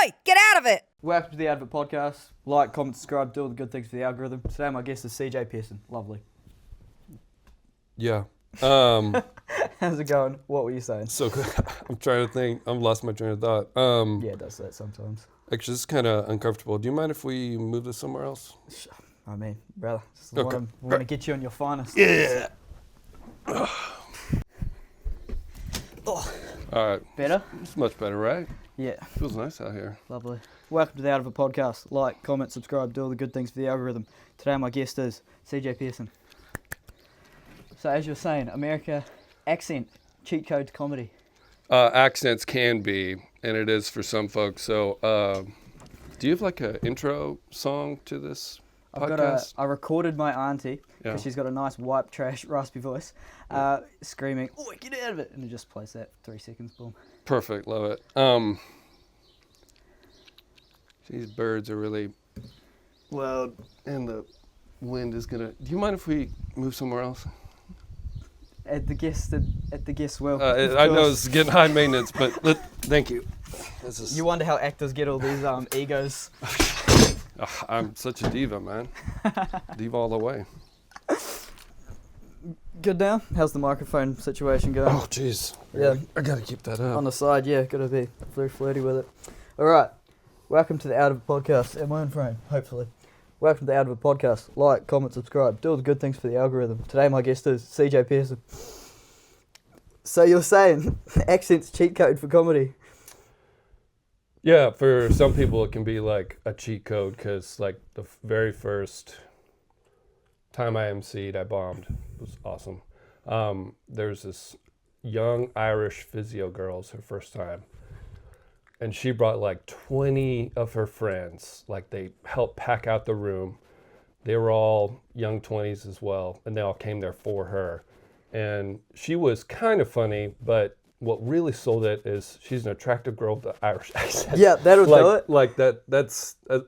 Oi, get out of it! Welcome to the Advert Podcast. Like, comment, subscribe, do all the good things for the algorithm. Today my guest is CJ Pierson. Lovely. Yeah. How's it going? What were you saying? So good. I'm trying to think. I've lost my train of thought. Yeah, it does that sometimes. Actually, this is kind of uncomfortable. Do you mind if we move this somewhere else? I mean, brother, just Okay. want to get you on your finest. Yeah. Oh, All right. better? It's much better, right? Yeah, Feels nice out here. lovely. Welcome to the Advert Podcast. Like, comment, subscribe, do all the good things for the algorithm. Today my guest is CJ Pierson. So as you're saying, America, accent, cheat code to comedy. Accents can be, and it is for some folks. So, do you have like an intro song to this podcast? I recorded my auntie because Yeah. she's got a nice wipe trash raspy voice, screaming, "Oh, get out of it!" and it just plays that for 3 seconds. Boom. Perfect. Love it. These birds are really loud, and the wind is gonna. Do you mind if we move somewhere else? At the guest will. I know it's getting high maintenance, but thank you. This is. You wonder how actors get all these egos. I'm such a diva, man. Diva all the way. Good now. How's the microphone situation going? Oh, jeez. Yeah. I gotta keep that up. On the side, yeah, gotta be very flirty with it. All right. Welcome to the Out of It Podcast. Am I in frame? Hopefully. Welcome to the Out of It Podcast. Like, comment, subscribe. Do all the good things for the algorithm. Today my guest is CJ Pierson. So you're saying accent's cheat code for comedy? Yeah, for some people it can be like a cheat code because like the very first time I emceed, I bombed. It was awesome. There's this young Irish physio girl, it's her first time. And she brought like 20 of her friends. Like they helped pack out the room. They were all young 20s as well. And they all came there for her. And she was kind of funny, but what really sold it is she's an attractive girl with an Irish accent. Yeah, that'll do it. Like that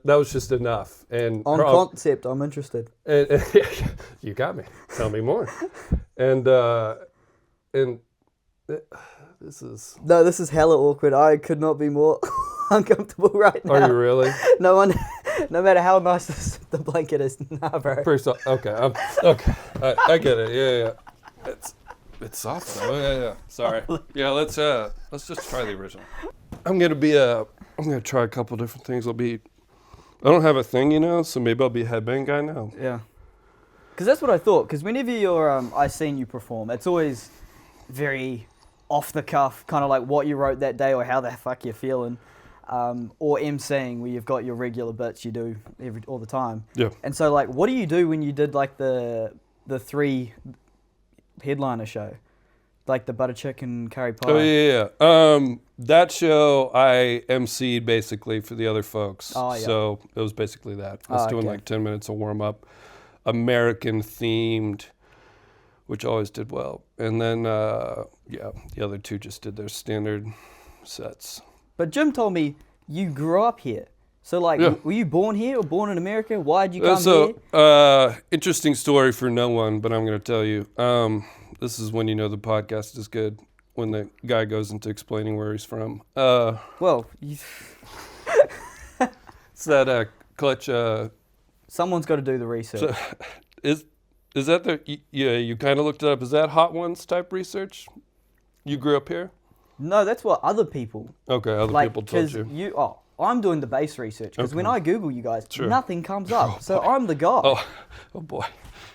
was just enough. And On concept, I'm interested. and you got me. Tell me more. This is hella awkward. I could not be more uncomfortable right now. Are you really? No matter how nice the blanket is, nah, bro. Okay. Okay. I get it. Yeah. It's soft though. Yeah. Sorry. Yeah. Let's just try the original. I'm gonna try a couple different things. I don't have a thing, so maybe I'll be a headbang guy now. Yeah. Because that's what I thought. Because whenever I seen you perform, it's always very off the cuff, kind of like what you wrote that day or how the fuck you're feeling, or emceeing where you've got your regular bits you do all the time. Yeah. And so like, what do you do when you did like the 3 headliner show, like the butter chicken curry pie? Oh yeah. That show I emceed basically for the other folks. Oh, yeah. So it was basically that. I was doing like 10 minutes of warm up, American themed, which always did well. And then, the other 2 just did their standard sets. But Jim told me you grew up here. So like, Yeah. were you born here or born in America? Why did you come here? Interesting story for no one, but I'm going to tell you. This is when you know the podcast is good, when the guy goes into explaining where he's from. Well, It's that clutch... someone's got to do the research. So, is that you kind of looked it up. Is that Hot Ones type research? You grew up here? No, that's what other people. Okay, other people told you. I'm doing the base research because when I Google you guys, Sure. nothing comes up. So I'm the guy. Oh boy.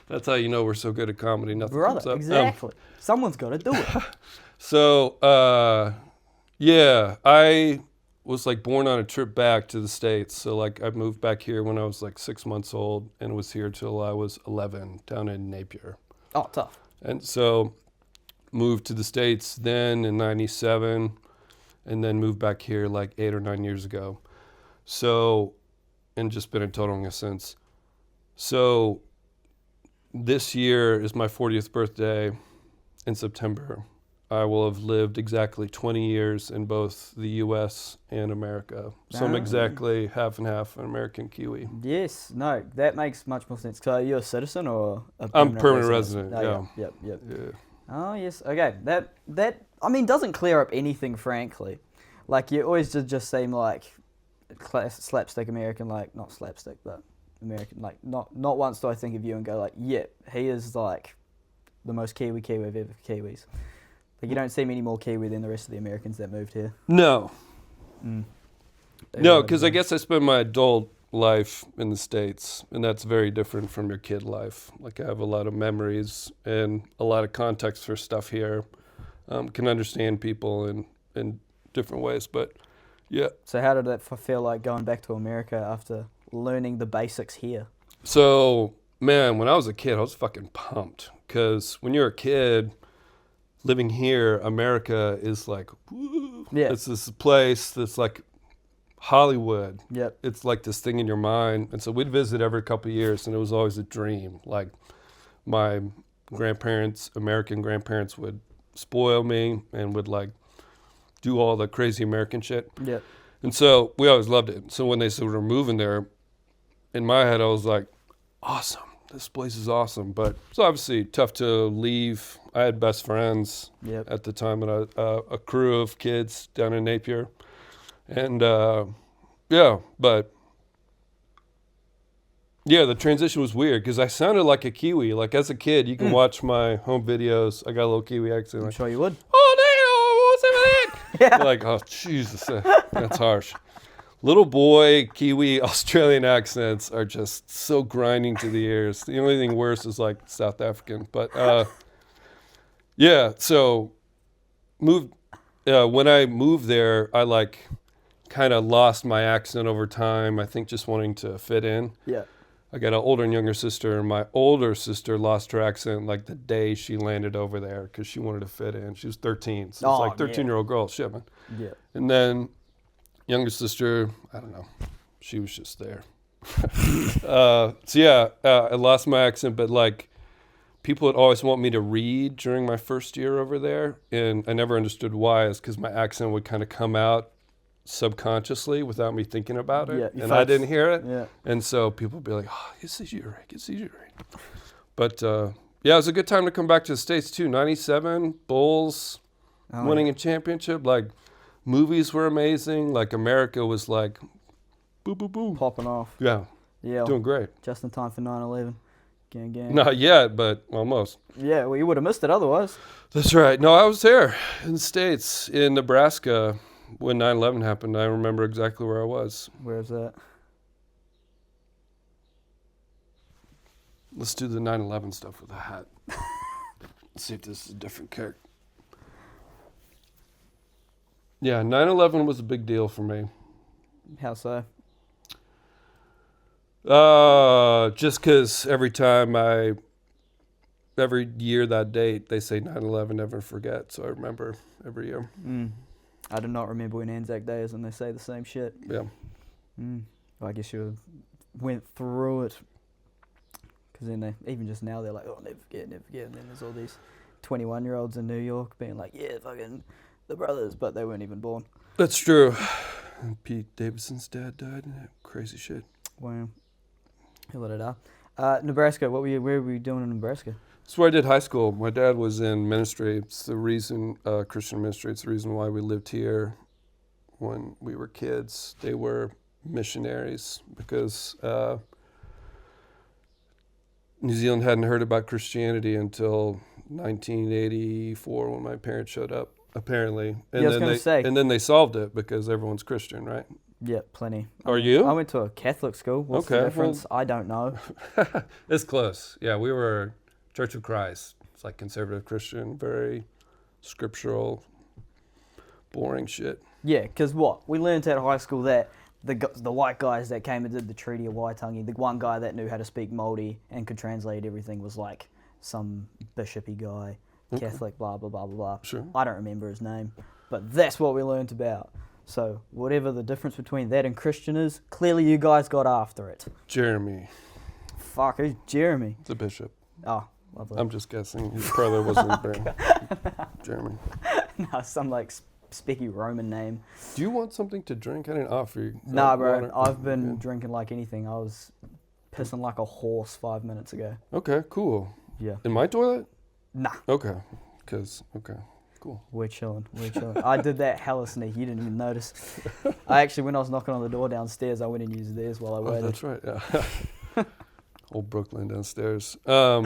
That's how you know we're so good at comedy. Nothing comes Brother, up. exactly. Someone's got to do it. So, I was like born on a trip back to the States. So like I moved back here when I was like 6 months old and was here till I was 11 down in Napier. Oh, tough. And so moved to the States then in 97 and then moved back here like 8 or 9 years ago. So, and just been in Tauranga since. So this year is my 40th birthday in September. I will have lived exactly 20 years in both the U.S. and America. So I'm exactly half and half an American Kiwi. Yes, no, that makes much more sense. So are you a citizen or a I'm permanent resident, No, yeah. Yep. Yeah. Oh, yes, okay. That I mean, doesn't clear up anything, frankly. Like, you always just seem like slapstick American, like not slapstick, but American. Like not once do I think of you and go like, yeah, he is like the most Kiwi of ever Kiwis. Like you don't see many more Kiwi than the rest of the Americans that moved here. No. Mm. No, because I guess I spent my adult life in the States, and that's very different from your kid life. Like I have a lot of memories and a lot of context for stuff here. Can understand people in different ways, but yeah. So how did that feel like going back to America after learning the basics here? So, man, when I was a kid, I was fucking pumped. Because when you're a kid living here, America is like, woo. Yeah. It's this place that's like Hollywood. Yep. It's like this thing in your mind. And so we'd visit every couple of years, and it was always a dream. Like my American grandparents would spoil me and would like do all the crazy American shit. Yeah. And so we always loved it. So when they said we were moving there, in my head I was like, awesome. This place is awesome. But it's obviously tough to leave. I had best friends at the time, and a crew of kids down in Napier. And the transition was weird because I sounded like a Kiwi. Like as a kid, you can watch my home videos. I got a little Kiwi accent. I'm Like, sure you would. oh, damn, what's that? Yeah. You're like, oh, Jesus, that's harsh. Little boy Kiwi Australian accents are just so grinding to the ears. The only thing worse is like South African. But so when I moved there, I like kind of lost my accent over time. I think just wanting to fit in. Yeah. I got an older and younger sister, and my older sister lost her accent like the day she landed over there because she wanted to fit in. She was 13, so it's like 13-year-old girl, shit, man. Yeah. And then younger sister, I don't know, she was just there. I lost my accent, but like people would always want me to read during my first year over there, and I never understood why. It's because my accent would kind of come out subconsciously without me thinking about it, and I didn't hear it. Yeah. And so people would be like, oh, it's CJ right. But it was a good time to come back to the States too. 97, Bulls, winning a championship. Like, movies were amazing. Like, America was like, boom, boom, boom. Popping off. Yeah. Yeah. Doing great. Just in time for 9/11. Gang. Not yet, but almost. Yeah, well, you would have missed it otherwise. That's right. No, I was there in the States, in Nebraska, when 9/11 happened. I remember exactly where I was. Where's that? Let's do the 9/11 stuff with a hat. Let's see if this is a different character. Yeah, 9/11 was a big deal for me. How so? Just because every year that date, they say 9/11, never forget. So I remember every year. I do not remember when Anzac Day is and they say the same shit. Yeah. Well, I guess you went through it. Because then even just now, they're like, oh, never forget. And then there's all these 21-year-olds in New York being like, yeah, fucking the brothers, but they weren't even born. That's true. Pete Davidson's dad died. Crazy shit. Wow. Nebraska, where were you doing in Nebraska? That's where I did high school. My dad was in ministry. It's the reason, Christian ministry, it's the reason why we lived here when we were kids. They were missionaries because New Zealand hadn't heard about Christianity until 1984 when my parents showed up, apparently. And and then they solved it because everyone's Christian, right? Yeah, plenty. Are you? I went to a Catholic school. What's the difference? I don't know. It's close. Yeah, we were Church of Christ. It's like conservative Christian, very scriptural, boring shit. Yeah, because what? We learned at high school that the white guys that came and did the Treaty of Waitangi, the one guy that knew how to speak Māori and could translate everything was like some bishopy guy, Catholic, blah, blah, blah, blah, blah. Sure. I don't remember his name, but that's what we learned about. So whatever the difference between that and Christian is, clearly you guys got after it. Jeremy. Fuck, who's Jeremy? The bishop. Oh, lovely. I'm just guessing. His brother wasn't there. Jeremy. No, some like specky Roman name. Do you want something to drink? I didn't offer you. Nah, bro. Water. I've been drinking like anything. I was pissing like a horse 5 minutes ago. Okay, cool. Yeah. In my toilet? Nah. Okay. cool. We're chilling. I did that hella sneak. You didn't even notice. When I was knocking on the door downstairs, I went and used theirs while I waited. Oh, that's right. Yeah. Old Brooklyn downstairs. How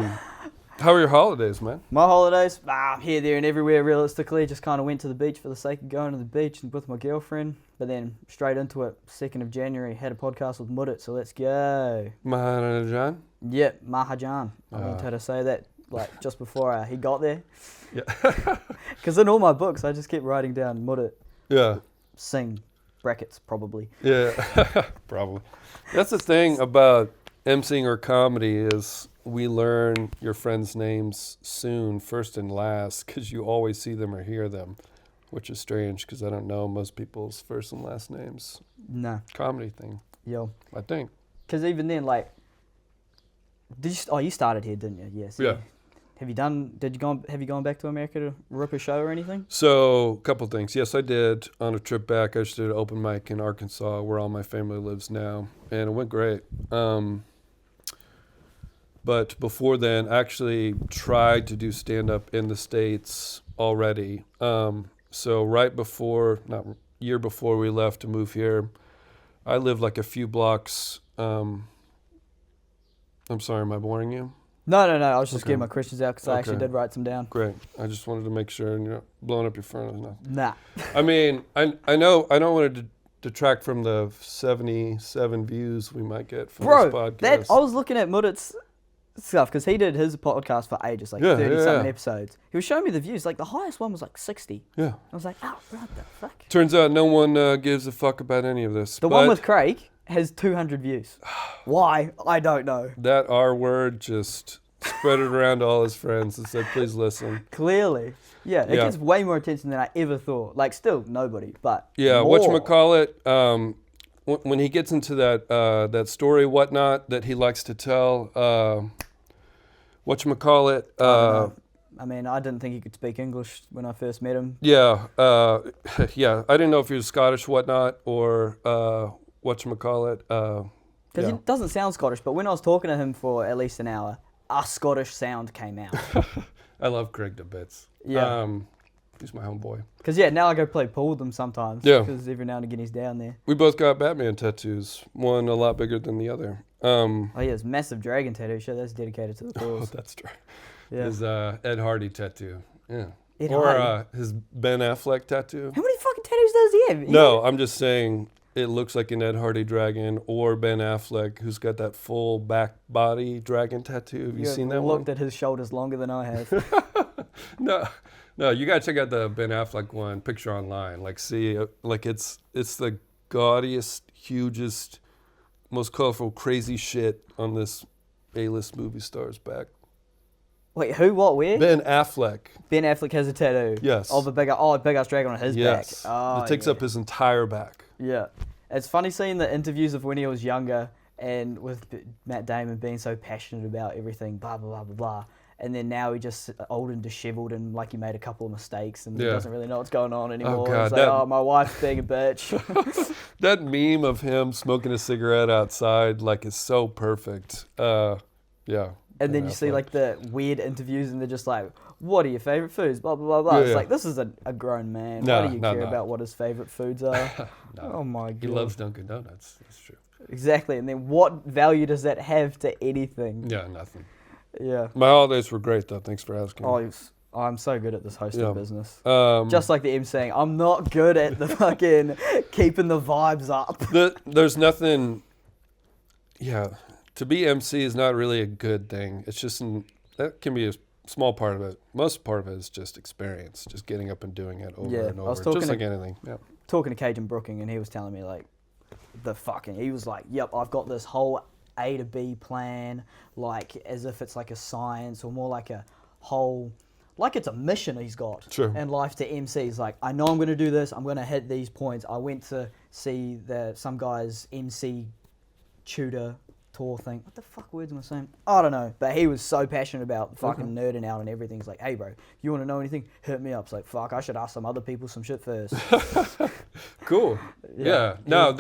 were your holidays, man? My holidays, I'm here, there, and everywhere. Realistically, just kind of went to the beach for the sake of going to the beach and with my girlfriend. But then straight into it, 2nd of January, had a podcast with Mudit, so let's go. Maharajan? Yep, Mahajan. I learned how to say that like just before he got there. Yeah. Because in all my books, I just kept writing down Mudit. Yeah. Sing, brackets, probably. Yeah, probably. That's the thing about emceeing or comedy is we learn your friends' names soon, first and last, because you always see them or hear them, which is strange because I don't know most people's first and last names. No. Comedy thing. Yo. I think. Because even then, like, you started here, didn't you? Yes. Yeah. Have you gone back to America to rip a show or anything? So, a couple things. Yes, I did. On a trip back, I just did an open mic in Arkansas, where all my family lives now, and it went great. But before then, I actually tried to do stand-up in the States already. So year before we left to move here, I lived like a few blocks. I'm sorry, am I boring you? No. I was just Okay. getting my questions out because I actually did write some down. Great. I just wanted to make sure you're not blowing up your phone enough. Nah. I mean, I know I don't want to detract from the 77 views we might get from this podcast. I was looking at Mudit's stuff because he did his podcast for ages, like 30-something episodes. He was showing me the views. Like the highest one was like 60. Yeah. I was like, oh, what the fuck? Turns out no one gives a fuck about any of this. The one with Craig has 200 views. Why? I don't know. That R word just spread it around to all his friends and said, please listen. Clearly. Yeah, it gets way more attention than I ever thought. Like, still nobody, but yeah, more. whatchamacallit, when he gets into that story, whatnot, that he likes to tell, whatchamacallit, I mean, I didn't think he could speak English when I first met him. yeah, yeah, I didn't know if he was Scottish, whatnot, or whatchamacallit. Because he doesn't sound Scottish, but when I was talking to him for at least an hour, a Scottish sound came out. I love Craig to bits. Yeah. He's my homeboy. Because, now I go play pool with him sometimes. Yeah. Because every now and again he's down there. We both got Batman tattoos, one a lot bigger than the other. Oh, yeah, it's massive dragon tattoo. Sure, that's dedicated to the Oh, cause. that's true. Yeah. His Ed Hardy tattoo. Yeah. Ed or Hardy. His Ben Affleck tattoo. How many fucking tattoos does he have? No, I'm just saying it looks like an Ed Hardy dragon, or Ben Affleck, who's got that full back body dragon tattoo. Have you seen that one? Looked at his shoulders longer than I have. No, you gotta check out the Ben Affleck one. Picture online, like see, like it's the gaudiest, hugest, most colorful, crazy shit on this A-list movie star's back. Wait, who, what, where? Ben Affleck. Ben Affleck has a tattoo. Yes. Of a big ass dragon on his back. Oh, it takes up his entire back. Yeah. It's funny seeing the interviews of when he was younger and with Matt Damon being so passionate about everything, blah, blah, blah, blah, blah. And then now he just old and disheveled and like he made a couple of mistakes and he doesn't really know what's going on anymore. Oh, God, it's like, my wife's being a bitch. That meme of him smoking a cigarette outside like is so perfect. Yeah. And then you see like the weird interviews and they're just like, what are your favourite foods? Blah, blah, blah, blah. It's like, this is a grown man. Why do you care about what his favourite foods are? Oh my God. He loves Dunkin' Donuts. That's true. Exactly. And then what value does that have to anything? Yeah, nothing. Yeah. My holidays were great though. Thanks for asking. Oh, I'm so good at this hosting business. Just like the M saying, I'm not good at the fucking keeping the vibes up. There's nothing. Yeah, to be MC is not really a good thing. It's just that can be a small part of it. Most part of it is just experience, just getting up and doing it over and over, just like anything. Yeah. Talking to Cajun Brooking, and he was telling me like he was like, yep, I've got this whole A to B plan, like as if it's like a science or more like a whole, like it's a mission he's got in life to MC. He's like, I know I'm going to do this. I'm going to hit these points. I went to see some guy's MC tutor tour thing. What the fuck words am I saying? I don't know. But he was so passionate about fucking nerding out and everything. He's like, hey bro, you want to know anything? Hit me up. It's like, fuck, I should ask some other people some shit first. Cool. Yeah. No,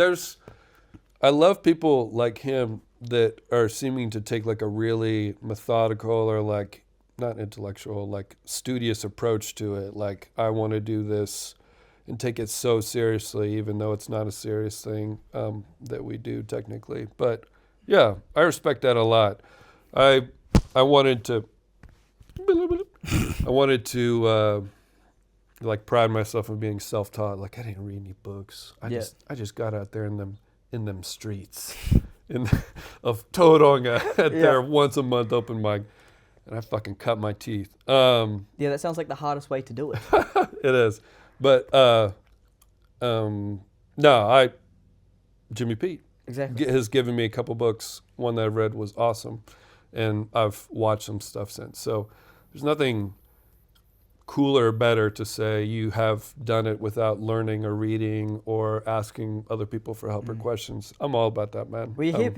I love people like him that are seeming to take like a really methodical or like not intellectual, like studious approach to it. Like I want to do this and take it so seriously, even though it's not a serious thing that we do technically. But yeah, I respect that a lot. I wanted to like pride myself on being self-taught. Like I didn't read any books. I just got out there in them streets of Tauranga at their once a month open mic, and I fucking cut my teeth. Yeah, that sounds like the hardest way to do it. It is, but no, Jimmy Pete Exactly. has given me a couple books. One that I read was awesome, and I've watched some stuff since. So there's nothing cooler or better to say you have done it without learning or reading or asking other people for help or questions. I'm all about that, man. We hear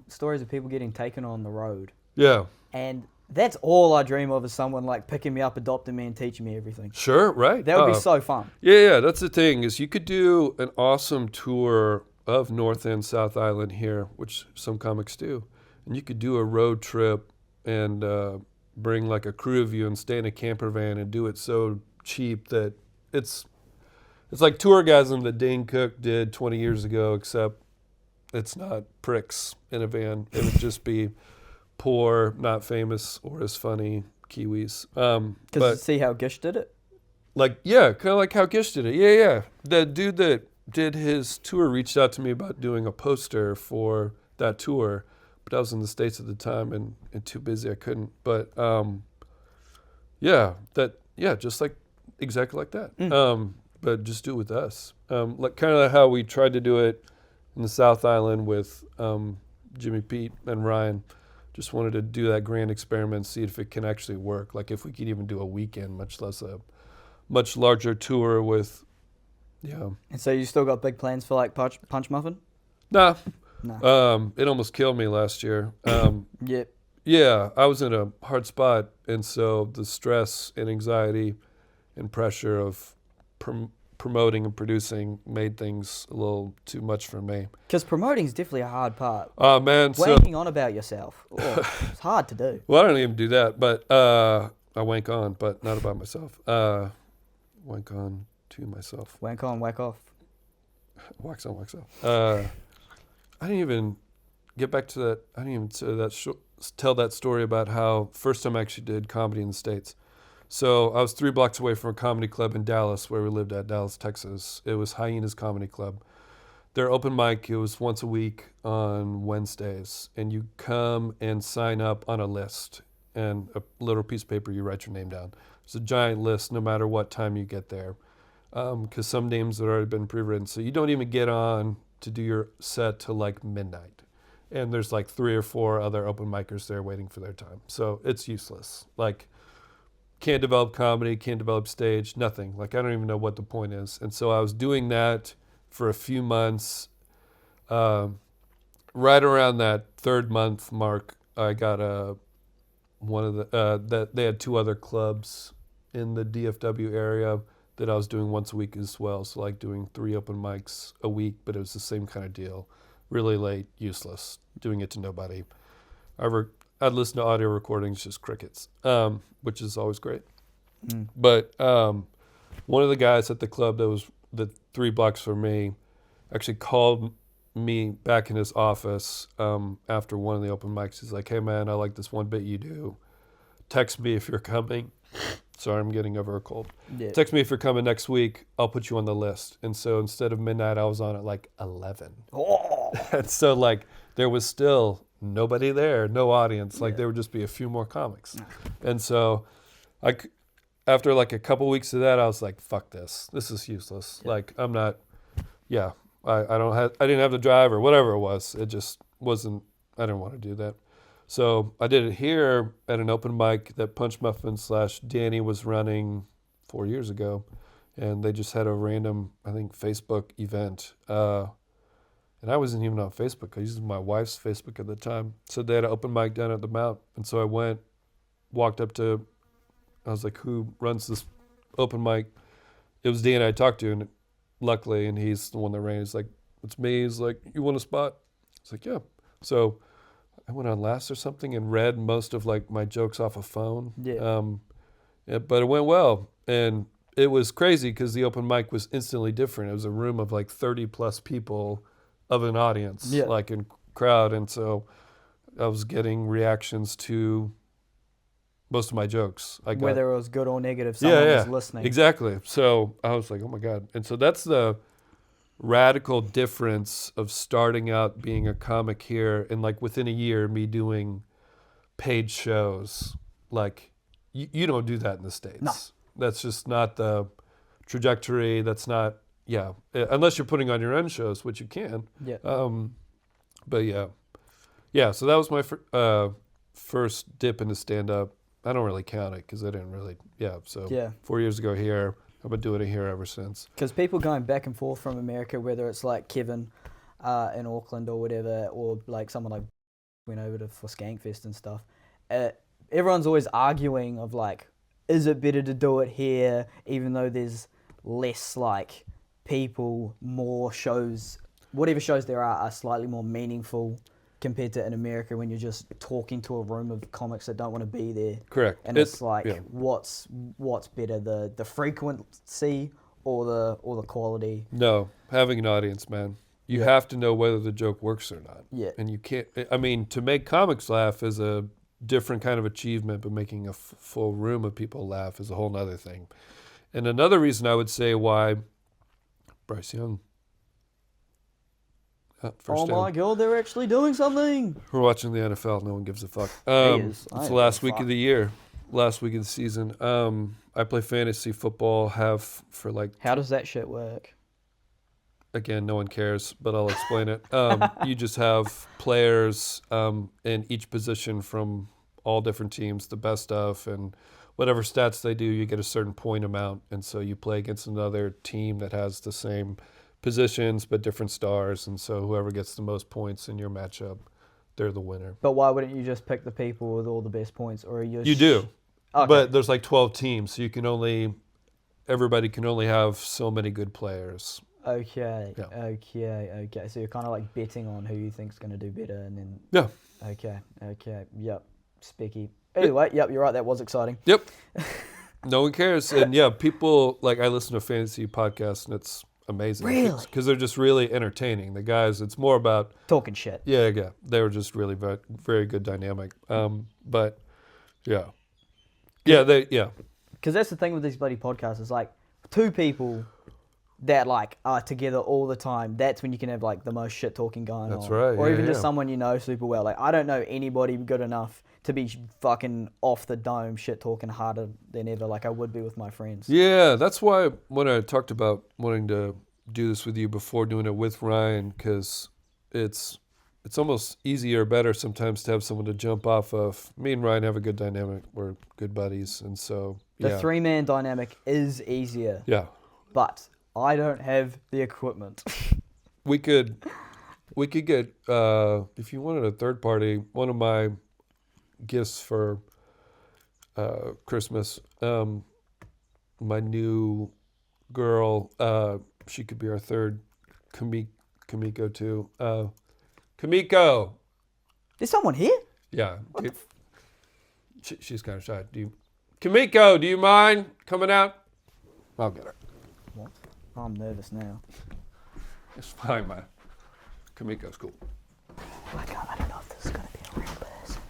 stories of people getting taken on the road. Yeah. And that's all I dream of, is someone like picking me up, adopting me, and teaching me everything. Sure, right. That would be so fun. Yeah, that's the thing, is you could do an awesome tour of North and South Island here, which some comics do. And you could do a road trip and bring like a crew of you and stay in a camper van and do it so cheap that it's like Tourgasm that Dane Cook did 20 years ago, except it's not pricks in a van. It would just be poor, not famous or as funny Kiwis. Because see how Gish did it? Like, yeah, kind of like how Gish did it. Yeah. The dude that did his tour reached out to me about doing a poster for that tour. But I was in the States at the time and too busy, I couldn't. But just like exactly like that. But just do it with us. Like kind of how we tried to do it in the South Island with Jimmy Pete and Ryan. Just wanted to do that grand experiment, see if it can actually work. Like if we could even do a weekend, much less a much larger tour with, And so you still got big plans for like Punch Muffin? Nah. No. It almost killed me last year. Yep. Yeah, I was in a hard spot, and so the stress and anxiety and pressure of promoting and producing made things a little too much for me. Because promoting is definitely a hard part. Oh, man. Wanking on about yourself. It's hard to do. Well, I don't even do that, but I wank on, but not about myself. Wank on to myself. Wank on, whack off. Wax on, wax off. I didn't even get back to that. I didn't even tell that story about how first time I actually did comedy in the States. So I was 3 blocks away from a comedy club in Dallas, where we lived at, Dallas, Texas. It was Hyenas Comedy Club. Their open mic, it was once a week on Wednesdays. And you come and sign up on a list. And a little piece of paper, you write your name down. It's a giant list no matter what time you get there. Because some names had already been pre-written. So you don't even get on to do your set till like midnight. And there's like 3 or 4 other open micers there waiting for their time. So it's useless. Like, can't develop comedy, can't develop stage, nothing. Like, I don't even know what the point is. And so I was doing that for a few months. Right around that 3rd month mark, I got they had 2 other clubs in the DFW area that I was doing once a week as well. So like doing 3 open mics a week, but it was the same kind of deal. Really late, useless, doing it to nobody. I'd listen to audio recordings, just crickets, which is always great. But one of the guys at the club that was the 3 blocks from me actually called me back in his office after one of the open mics. He's like, "Hey man, I like this one bit you do. Text me if you're coming." Sorry, I'm getting over a cold. Yeah. Text me if you're coming next week. I'll put you on the list. And so instead of midnight, I was on at like 11. Oh. And so like there was still nobody there, no audience. Like there would just be a few more comics. And so after like a couple weeks of that, I was like, fuck this. This is useless. Yeah. Like I'm not, I didn't have the drive or whatever it was. It just wasn't, I didn't want to do that. So I did it here at an open mic that Punch Muffin / Danny was running 4 years ago. And they just had a random, I think, Facebook event. And I wasn't even on Facebook. I used my wife's Facebook at the time. So they had an open mic down at the Mount. And so I walked up to, I was like, who runs this open mic? It was Danny I talked to, and luckily, and he's the one that ran. He's like, it's me. He's like, you want a spot? I was like, yeah. So I went on Last or something and read most of like my jokes off a phone. Yeah. But it went well, and it was crazy because the open mic was instantly different. It was a room of like 30 plus people of an audience, Yeah. like in crowd, and so I was getting reactions to most of my jokes. Whether it was good or negative, someone was listening. Exactly. So I was like, oh my God. And so that's the radical difference of starting out being a comic here and like within a year me doing paid shows. Like you don't do that in the States. No. That's just not the trajectory. That's not, unless you're putting on your own shows, which you can. Yeah. But yeah. So that was my first dip into stand-up. I don't really count it because I didn't really, So 4 years ago here, I've been doing it here ever since. Because people going back and forth from America, whether it's like Kevin in Auckland or whatever, or like someone like went over for Skankfest and stuff, everyone's always arguing of like, is it better to do it here, even though there's less like people, more shows, whatever shows there are slightly more meaningful compared to in America when you're just talking to a room of comics that don't want to be there. Correct. And it's like, what's better, the frequency or the quality? No, having an audience, man. You have to know whether the joke works or not. Yeah. And you can't, I mean, to make comics laugh is a different kind of achievement, but making a full room of people laugh is a whole nother thing. And another reason I would say why Bryce Young. Oh my God, they're actually doing something. We're watching the NFL. No one gives a fuck. It's the last week of the year. Last week of the season. I play fantasy football, for like... How does that shit work? Again, no one cares, but I'll explain it. You just have players in each position from all different teams, the best of, and whatever stats they do, you get a certain point amount. And so you play against another team that has the same positions but different stars, and so whoever gets the most points in your matchup, they're the winner. But why wouldn't you just pick the people with all the best points, or you do? Okay. But there's like 12 teams, so everybody can only have so many good players. Okay. So you're kind of like betting on who you think's going to do better, and then Okay. Yep. Specky. Anyway, you're right. That was exciting. Yep. No one cares, and people like I listen to fantasy podcasts, and it's amazing. Really? Because they're just really entertaining. The guys, it's more about talking shit. Yeah. They were just really very, very good dynamic. But yeah. Because that's the thing with these bloody podcasts. Is like two people that like are together all the time. That's when you can have like the most shit talking going on. That's right. Or even just someone you know super well. Like I don't know anybody good enough to be fucking off the dome shit talking harder than ever like I would be with my friends. Yeah, that's why when I talked about wanting to do this with you before doing it with Ryan, because it's almost easier, better sometimes to have someone to jump off of. Me and Ryan have a good dynamic. We're good buddies, and so the 3-man dynamic is easier. Yeah, but I don't have the equipment. We could get if you wanted a third party. One of my gifts for Christmas, my new girl, she could be our third Kamiko too. Kamiko! There's someone here? Yeah. She's kind of shy. Kamiko, do you mind coming out? I'll get her. What? I'm nervous now. It's fine, man. Kamiko's cool. I don't know if this is going to be a real person.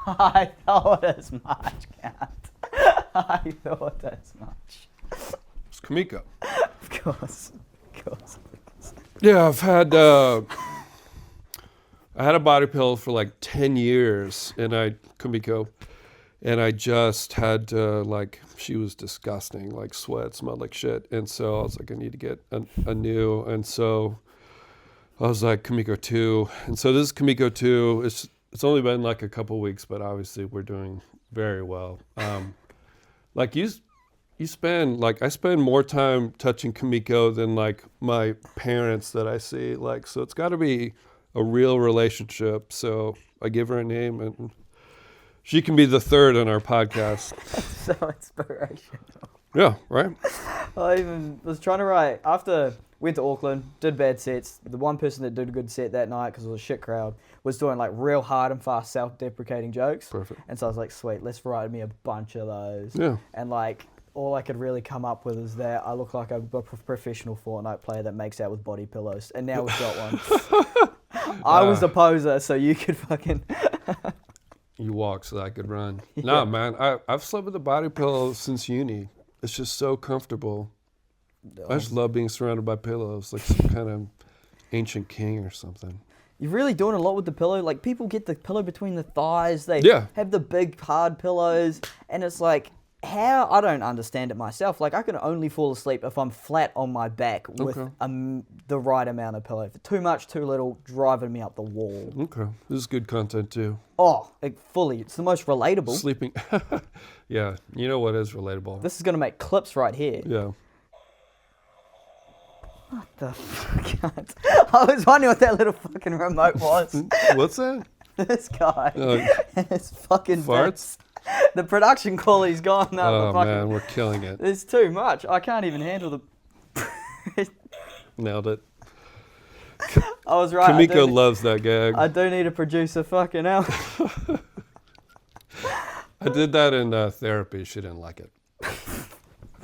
I thought as much, Cat. I thought as much. It's Kamiko. Of course. Yeah, I had a body pill for like 10 years, and Kamiko, and I just had to, she was disgusting, like sweat, smelled like shit, and so I was like, I need to get a new, and so I was like, Kamiko 2, and so this is Kamiko 2. It's only been like a couple weeks, but obviously we're doing very well. I spend more time touching Kamiko than like my parents that I see, so it's got to be a real relationship. So I give her a name, and she can be the third on our podcast. So inspirational. Yeah, right? I even was trying to write, after went to Auckland, did bad sets. The one person that did a good set that night, because it was a shit crowd, was doing like real hard and fast self-deprecating jokes. Perfect. And so I was like, sweet, let's write me a bunch of those. Yeah. And like, all I could really come up with is that I look like a professional Fortnite player that makes out with body pillows. And now we've got one. I was the poser, so you could fucking... You walk so that I could run. Yeah. Nah, man, I've slept with a body pillow since uni. It's just so comfortable. I just love being surrounded by pillows, like some kind of ancient king or something. You're really doing a lot with the pillow. Like, people get the pillow between the thighs. They have the big, hard pillows. And it's like, how? I don't understand it myself. Like, I can only fall asleep if I'm flat on my back with the right amount of pillow. Too much, too little, driving me up the wall. Okay. This is good content, too. Oh, like, fully. It's the most relatable. Sleeping. Yeah. You know what is relatable? This is going to make clips right here. Yeah. What the fuck? I was wondering what that little fucking remote was. What's that? This guy and his fucking farts? bits. The production quality's gone now. Oh, man, we're killing it. It's too much. I can't even handle the... Nailed it. I was right. Kamiko loves that gag. I do need a producer, fucking hell. I did that in therapy. She didn't like it.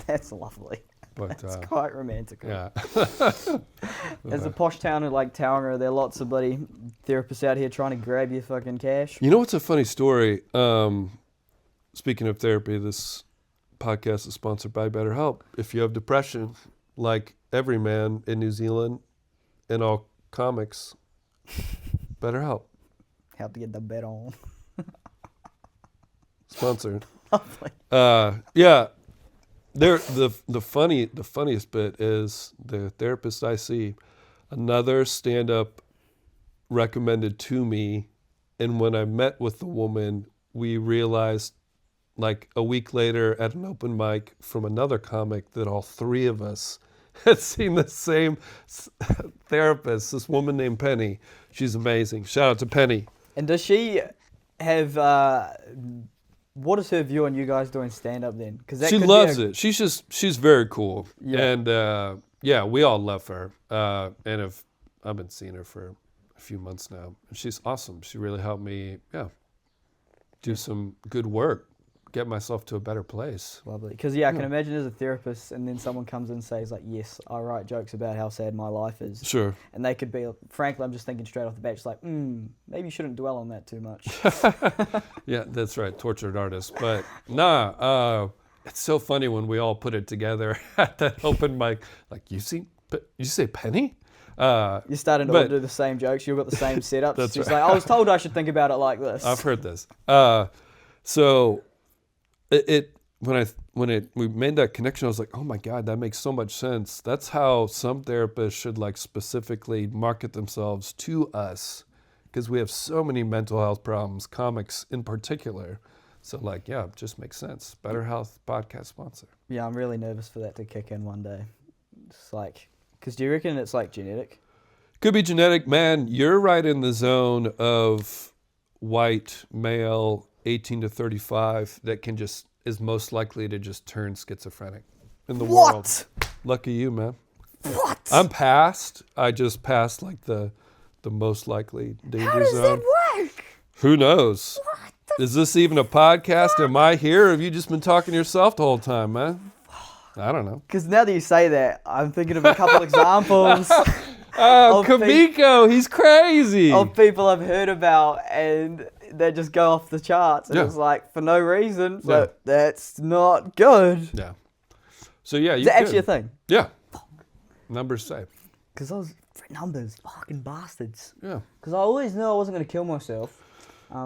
That's lovely. But, That's quite romantic. Yeah. As a posh town like Tauranga, there are lots of bloody therapists out here trying to grab your fucking cash. You know what's a funny story? Speaking of therapy, this podcast is sponsored by BetterHelp. If you have depression, like every man in New Zealand and all comics, BetterHelp. Help to get the bet on. Sponsored. Lovely. Yeah. The funniest bit is the therapist I see, another stand-up recommended to me, and when I met with the woman, we realized like a week later at an open mic from another comic that all three of us had seen the same therapist, this woman named Penny. She's amazing. Shout out to Penny. And does she have... what is her view on you guys doing stand-up then? Because she loves it. She's very cool. Yeah. And yeah, we all love her. And I've been seeing her for a few months now. And she's awesome. She really helped me, do some good work, get myself to a better place. Lovely. Because, I can imagine as a therapist and then someone comes in and says, like, yes, I write jokes about how sad my life is. Sure. And they could be, frankly, I'm just thinking straight off the bat, just like, maybe you shouldn't dwell on that too much. Yeah, that's right. Tortured artist. But it's so funny when we all put it together at that open mic. Like, you say Penny? You're starting to all do the same jokes. You've got the same setups. That's She's right. like, I was told I should think about it like this. I've heard this. So when we made that connection, I was like, oh my God, that makes so much sense. That's how some therapists should like specifically market themselves to us, because we have so many mental health problems, comics in particular. So like, yeah, it just makes sense. Better Health podcast sponsor. Yeah, I'm really nervous for that to kick in one day. It's like, because do you reckon it's like genetic? Could be genetic. Man, you're right in the zone of white male 18 to 35 that is most likely to just turn schizophrenic in the world. Lucky you, man. What? I'm past. I just passed like the most likely danger How does zone. that work? Who knows? What Is this even a podcast? Am I here? Or have you just been talking to yourself the whole time, man? I don't know. Because now that you say that, I'm thinking of a couple examples Oh, Kamiko, he's crazy. of people I've heard about, and they just go off the charts. And it's like, for no reason. So that's not good. Yeah. So yeah, Is that actually a thing? Yeah. Numbers say. Because those numbers, fucking bastards. Yeah. Because I always knew I wasn't going to kill myself.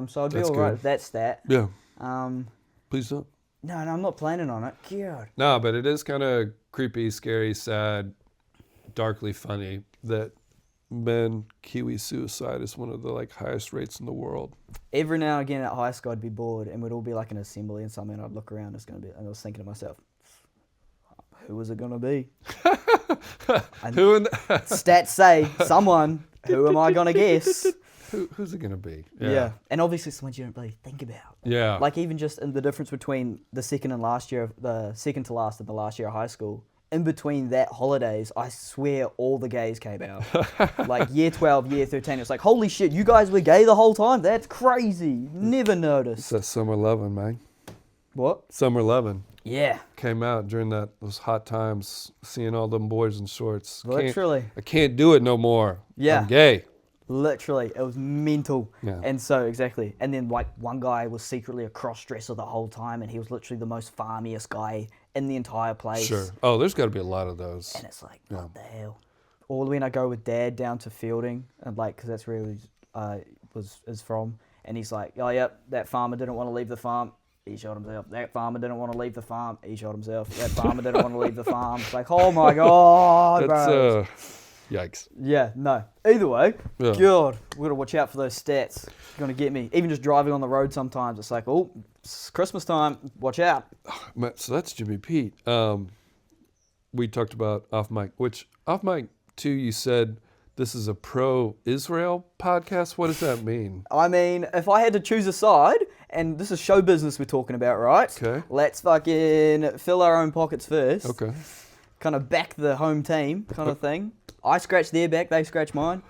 So I'd be all right with that stat. Yeah. Um, Please don't. No, I'm not planning on it. God. No, but it is kind of creepy, scary, sad, darkly funny that Kiwi suicide is one of the like highest rates in the world. Every now and again at high school I'd be bored and we'd all be like an assembly and something, and I'd look around, and I was thinking to myself, who is it going to be? Who in Stats say someone. Who am I going to guess? who's it gonna be? Yeah. And obviously someone you don't really think about. Yeah. Like even just in the difference between the second to last and the last year of high school, in between that holidays, I swear all the gays came out. Like year 12, year 13, it's like, holy shit, you guys were gay the whole time? That's crazy. Never noticed. It's that summer lovin', man. What? Summer lovin'. Yeah. Came out during those hot times, seeing all them boys in shorts. Literally. I can't do it no more. Yeah. I'm gay. Literally, it was mental. Yeah. And so, exactly. And then, like, one guy was secretly a cross-dresser the whole time, and he was literally the most farmiest guy in the entire place. Sure. Oh, there's got to be a lot of those. And it's like, what the hell? Or when I go with Dad down to Fielding, and like, because that's where he is from, and he's like, oh, yep, that farmer didn't want to leave the farm. He shot himself. That farmer didn't want to leave the farm. He shot himself. That farmer didn't want to leave the farm. It's like, oh my God, bro. Yikes. Yeah, no. Either way, Yeah. God, we've got to watch out for those stats. It's going to get me. Even just driving on the road sometimes, it's like, oh, it's Christmas time. Watch out. So that's Jimmy Pete. We talked about off mic, which off mic too, you said this is a pro-Israel podcast. What does that mean? I mean, if I had to choose a side, and this is show business we're talking about, right? Okay. Let's fucking fill our own pockets first. Okay. Kind of back the home team kind of thing. I scratch their back, they scratch mine.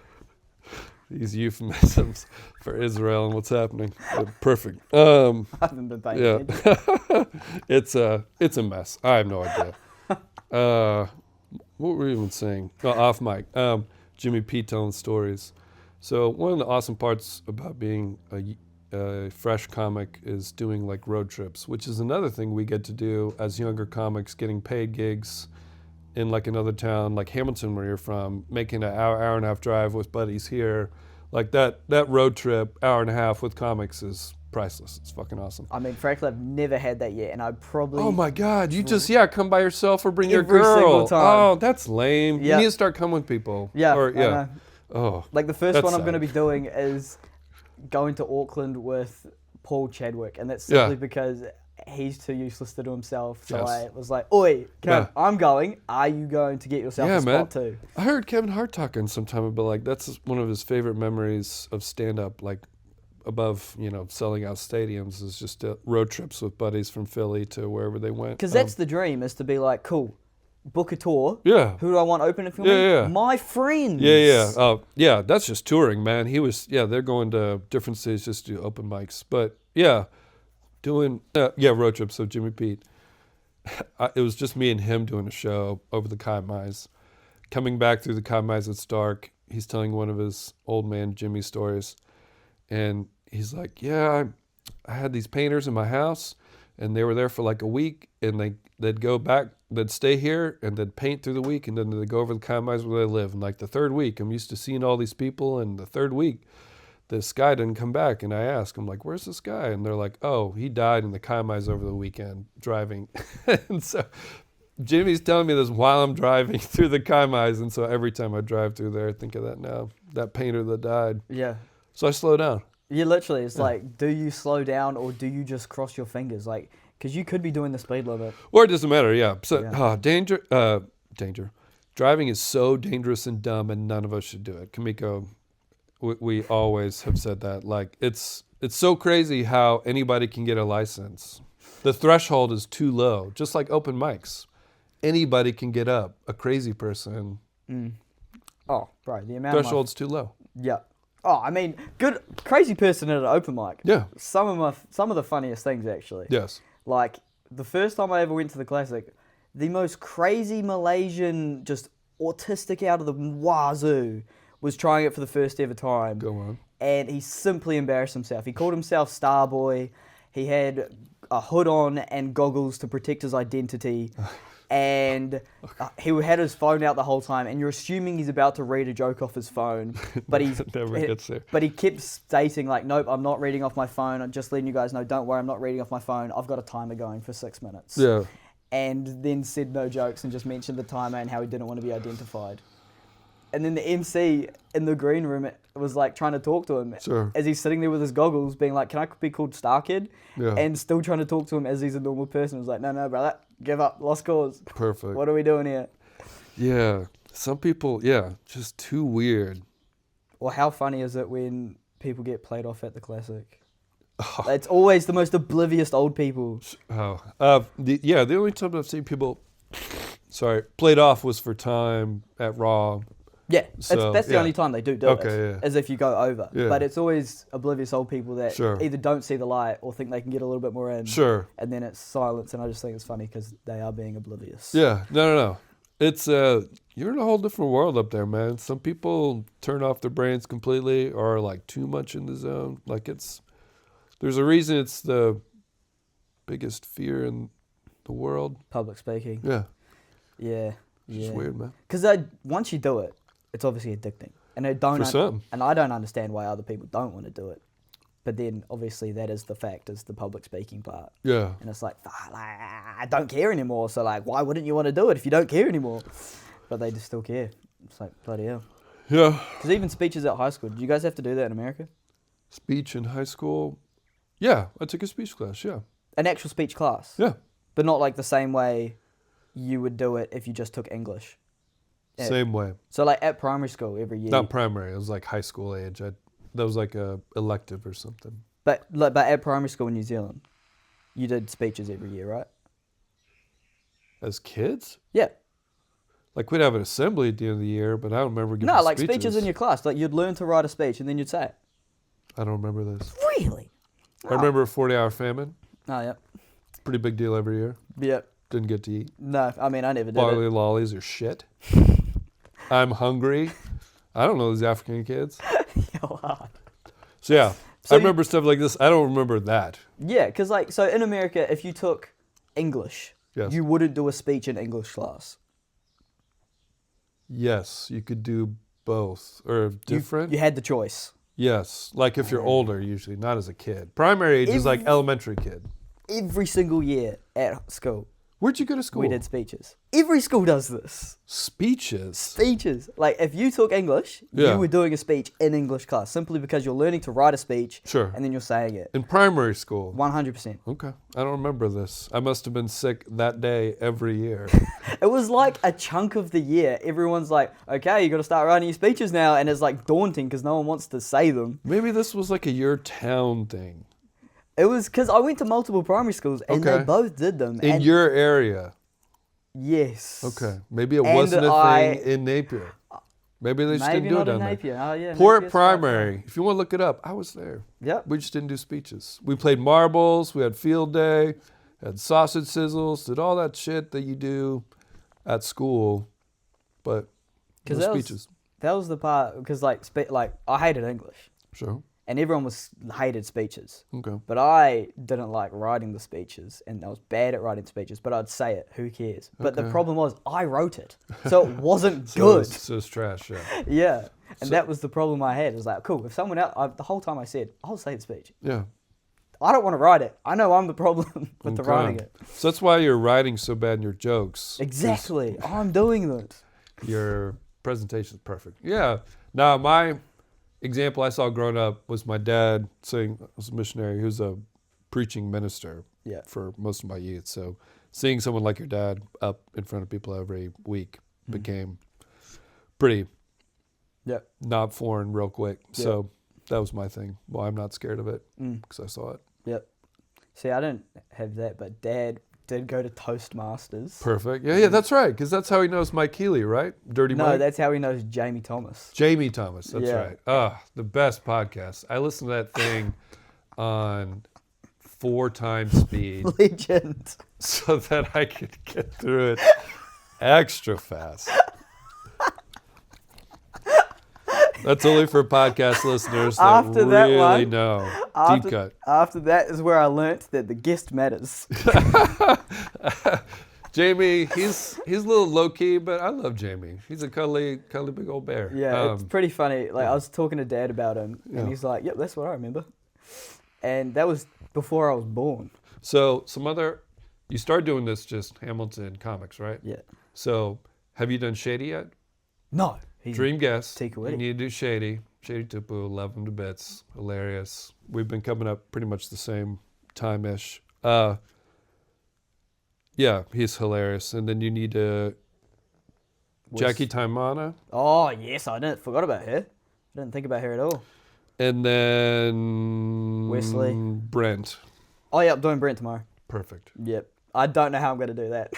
These euphemisms for Israel and what's happening. Perfect. I haven't been paying attention. It's a mess. I have no idea. What were we even saying? Oh, off mic. Jimmy Pete telling stories. So one of the awesome parts about being a fresh comic is doing like road trips, which is another thing we get to do as younger comics, getting paid gigs in like another town, like Hamilton where you're from, making an hour and a half drive with buddies here. Like that road trip, hour and a half with comics is priceless. It's fucking awesome. I mean, frankly, I've never had that yet, and I'd probably... Oh my God, you just, come by yourself or bring your Every girl. single time. Oh, that's lame. Yeah. You need to start coming with people. Yeah, Or, I know. Oh. Like the first That's one I'm going to sad. be doing is going to Auckland with Paul Chadwick, and that's simply because he's too useless to do himself. So Yes. I was like, oi, Kev, I'm going. Are you going to get yourself a man. spot too? I heard Kevin Hart talking sometime about like that's one of his favorite memories of stand-up, like above, selling out stadiums is just road trips with buddies from Philly to wherever they went. Because that's the dream, is to be like, cool, book a tour. Yeah. Who do I want opening for me? Yeah. My friends. Yeah, that's just touring, man. They're going to different cities just to do open mics. But doing road trips with Jimmy Pete. It was just me and him doing a show over the Kaimais. Coming back through the Kaimais, it's dark. He's telling one of his old man Jimmy stories. And he's like, I had these painters in my house, and they were there for like a week, and they'd go back, they'd stay here, and they'd paint through the week, and then they'd go over the Kaimais where they live. And like the third week, I'm used to seeing all these people, and the third week, this guy didn't come back. And I asked, I'm like, where's this guy? And they're like, oh, he died in the Kaimais over the weekend driving. And so Jimmy's telling me this while I'm driving through the Kaimais, and so every time I drive through there, I think of that now, that painter that died. Yeah. So I slow down. Yeah, literally, it's like, do you slow down or do you just cross your fingers? Like, because you could be doing the speed limit. Or it doesn't matter, yeah. So Yeah. danger. Driving is so dangerous and dumb, and none of us should do it. Kamiko, we always have said that. Like, it's so crazy how anybody can get a license. The threshold is too low, just like open mics. Anybody can get up. A crazy person. Oh, bro, the amount Threshold's too low. Yeah. Oh, I mean, good, crazy person at an open mic. Yeah. Some of the funniest things, actually. Yes. Like, the first time I ever went to the Classic, the most crazy Malaysian, just autistic out of the wazoo, was trying it for the first ever time. Go on. And he simply embarrassed himself. He called himself Starboy. He had a hood on and goggles to protect his identity. And he had his phone out the whole time, and you're assuming he's about to read a joke off his phone, but Never gets there. But he kept stating like, "Nope, I'm not reading off my phone. I'm just letting you guys know. Don't worry, I'm not reading off my phone. I've got a timer going for 6 minutes." Yeah. And then said no jokes and just mentioned the timer and how he didn't want to be identified. And then the MC in the green room was like trying to talk to him as he's sitting there with his goggles, being like, "Can I be called Star Kid?" Yeah. And still trying to talk to him as he's a normal person. It was like, "No, brother, give up, lost cause. Perfect. What are we doing here?" Yeah. Some people, just too weird. Or how funny is it when people get played off at the Classic? It's always the most oblivious old people. The only time I've seen people, played off was for time at Raw. Yeah, So, that's the only time they do it, yeah. as if you go over. Yeah. But it's always oblivious old people that either don't see the light or think they can get a little bit more in. Sure. And then it's silence, and I just think it's funny because they are being oblivious. Yeah, no. It's, you're in a whole different world up there, man. Some people turn off their brains completely or are like too much in the zone. Like there's a reason it's the biggest fear in the world. Public speaking. Yeah. Yeah. It's just weird, man. Because once you do it, it's obviously addicting. And I don't understand why other people don't want to do it. But then obviously that is the fact, is the public speaking part. Yeah. And it's like, I don't care anymore. So like, why wouldn't you want to do it if you don't care anymore? But they just still care. It's like, bloody hell. Yeah. Because even speeches at high school, did you guys have to do that in America? Speech in high school? Yeah, I took a speech class, yeah. An actual speech class? Yeah. But not like the same way you would do it if you just took English? Same way. So like at primary school every year? Not primary, it was like high school age. That was like a elective or something. But at primary school in New Zealand, you did speeches every year, right? As kids? Yeah. Like we'd have an assembly at the end of the year, but I don't remember giving No, like speeches in your class. Like you'd learn to write a speech and then you'd say it. I don't remember this. Really? I remember a 40-hour famine. Oh, yeah. Pretty big deal every year. Yep. Didn't get to eat. No, I mean, I never did Barley it. lollies are shit. I'm hungry. I don't know these African kids. So yeah, I remember stuff like this. I don't remember that. Yeah, because like, so in America, if you took English, Yes. you wouldn't do a speech in English class. Yes, you could do both or different. You had the choice. Yes, like if you're older, usually, not as a kid. Primary age is like elementary kid. Every single year at school, Where'd you go to school? we did speeches. Every school does this. Speeches. Speeches. Like if you took English, you were doing a speech in English class simply because you're learning to write a speech. Sure. And then you're saying it. In primary school. 100%. Okay. I don't remember this. I must have been sick that day every year. It was like a chunk of the year. Everyone's like, okay, you got to start writing your speeches now. And it's like daunting because no one wants to say them. Maybe this was like a your town thing. It was because I went to multiple primary schools and they both did them. In your area? Yes. Okay. Maybe it wasn't a thing in Napier. Maybe they just didn't do it down Napier. there. Oh, yeah, Port Primary. If you want to look it up, I was there. Yep. We just didn't do speeches. We played marbles. We had field day. Had sausage sizzles. Did all that shit that you do at school, but no speeches. That was the part because like I hated English. Sure. And everyone hated speeches. Okay. But I didn't like writing the speeches, and I was bad at writing speeches, but I'd say it. Who cares? But the problem was I wrote it, so it wasn't good. So it's trash, yeah. Yeah. And that was the problem I had. It was like, cool, if someone else, the whole time I said, I'll say the speech. Yeah. I don't want to write it. I know I'm the problem with the writing it. So that's why you're writing so bad in your jokes. Exactly. I'm doing that. Your presentation is perfect. Yeah. Now, my example I saw growing up was my dad saying, I was a missionary who's a preaching minister for most of my youth. So seeing someone like your dad up in front of people every week became pretty not foreign real quick. So that was my thing. Well, I'm not scared of it because I saw it. Yep. See, I didn't have that, but Dad did go to Toastmasters. Perfect. Yeah, that's right. Because that's how he knows Mike Healy, right? Dirty Mike? No, that's how he knows Jamie Thomas. Jamie Thomas, that's right. The best podcast. I listened to that thing on 4 times speed. Legend. So that I could get through it extra fast. That's only for podcast listeners that really know. Deep cut. After that is where I learnt that the guest matters. Jamie, he's a little low key, but I love Jamie. He's a cuddly big old bear. Yeah, it's pretty funny. Like I was talking to Dad about him, and he's like, "Yep, that's what I remember." And that was before I was born. So you started doing this just Hamilton comics, right? Yeah. So have you done Shady yet? No. Dream guest. Take away. You need to do Shady. Shady Tupu, love him to bits. Hilarious. We've been coming up pretty much the same time-ish. Yeah, he's hilarious. And then you need to... Jackie Taimana. Oh, yes, I forgot about her. I didn't think about her at all. And then Wesley. Brent. Oh, yeah, I'm doing Brent tomorrow. Perfect. Yep. I don't know how I'm going to do that.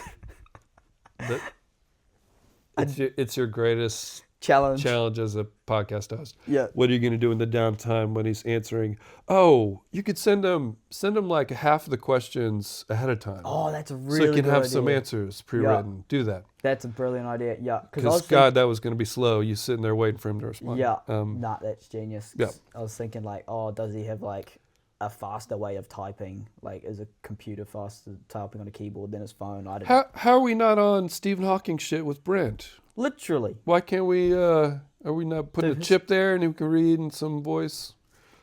It's your greatest Challenge as a podcast host. Yeah. What are you going to do in the downtime when he's answering? Oh, you could send him like half of the questions ahead of time. Oh, that's a really so he can good have idea. some answers pre-written. Do that. That's a brilliant idea. Yeah. Because God, that was going to be slow. You sitting there waiting for him to respond. Yeah. Nah, that's genius. Yeah. I was thinking like, oh, does he have like a faster way of typing? Like, is a computer faster typing on a keyboard than his phone? I don't know. How are we not on Stephen Hawking shit with Brent? Literally. Why can't we? Are we not putting a chip there and he can read in some voice?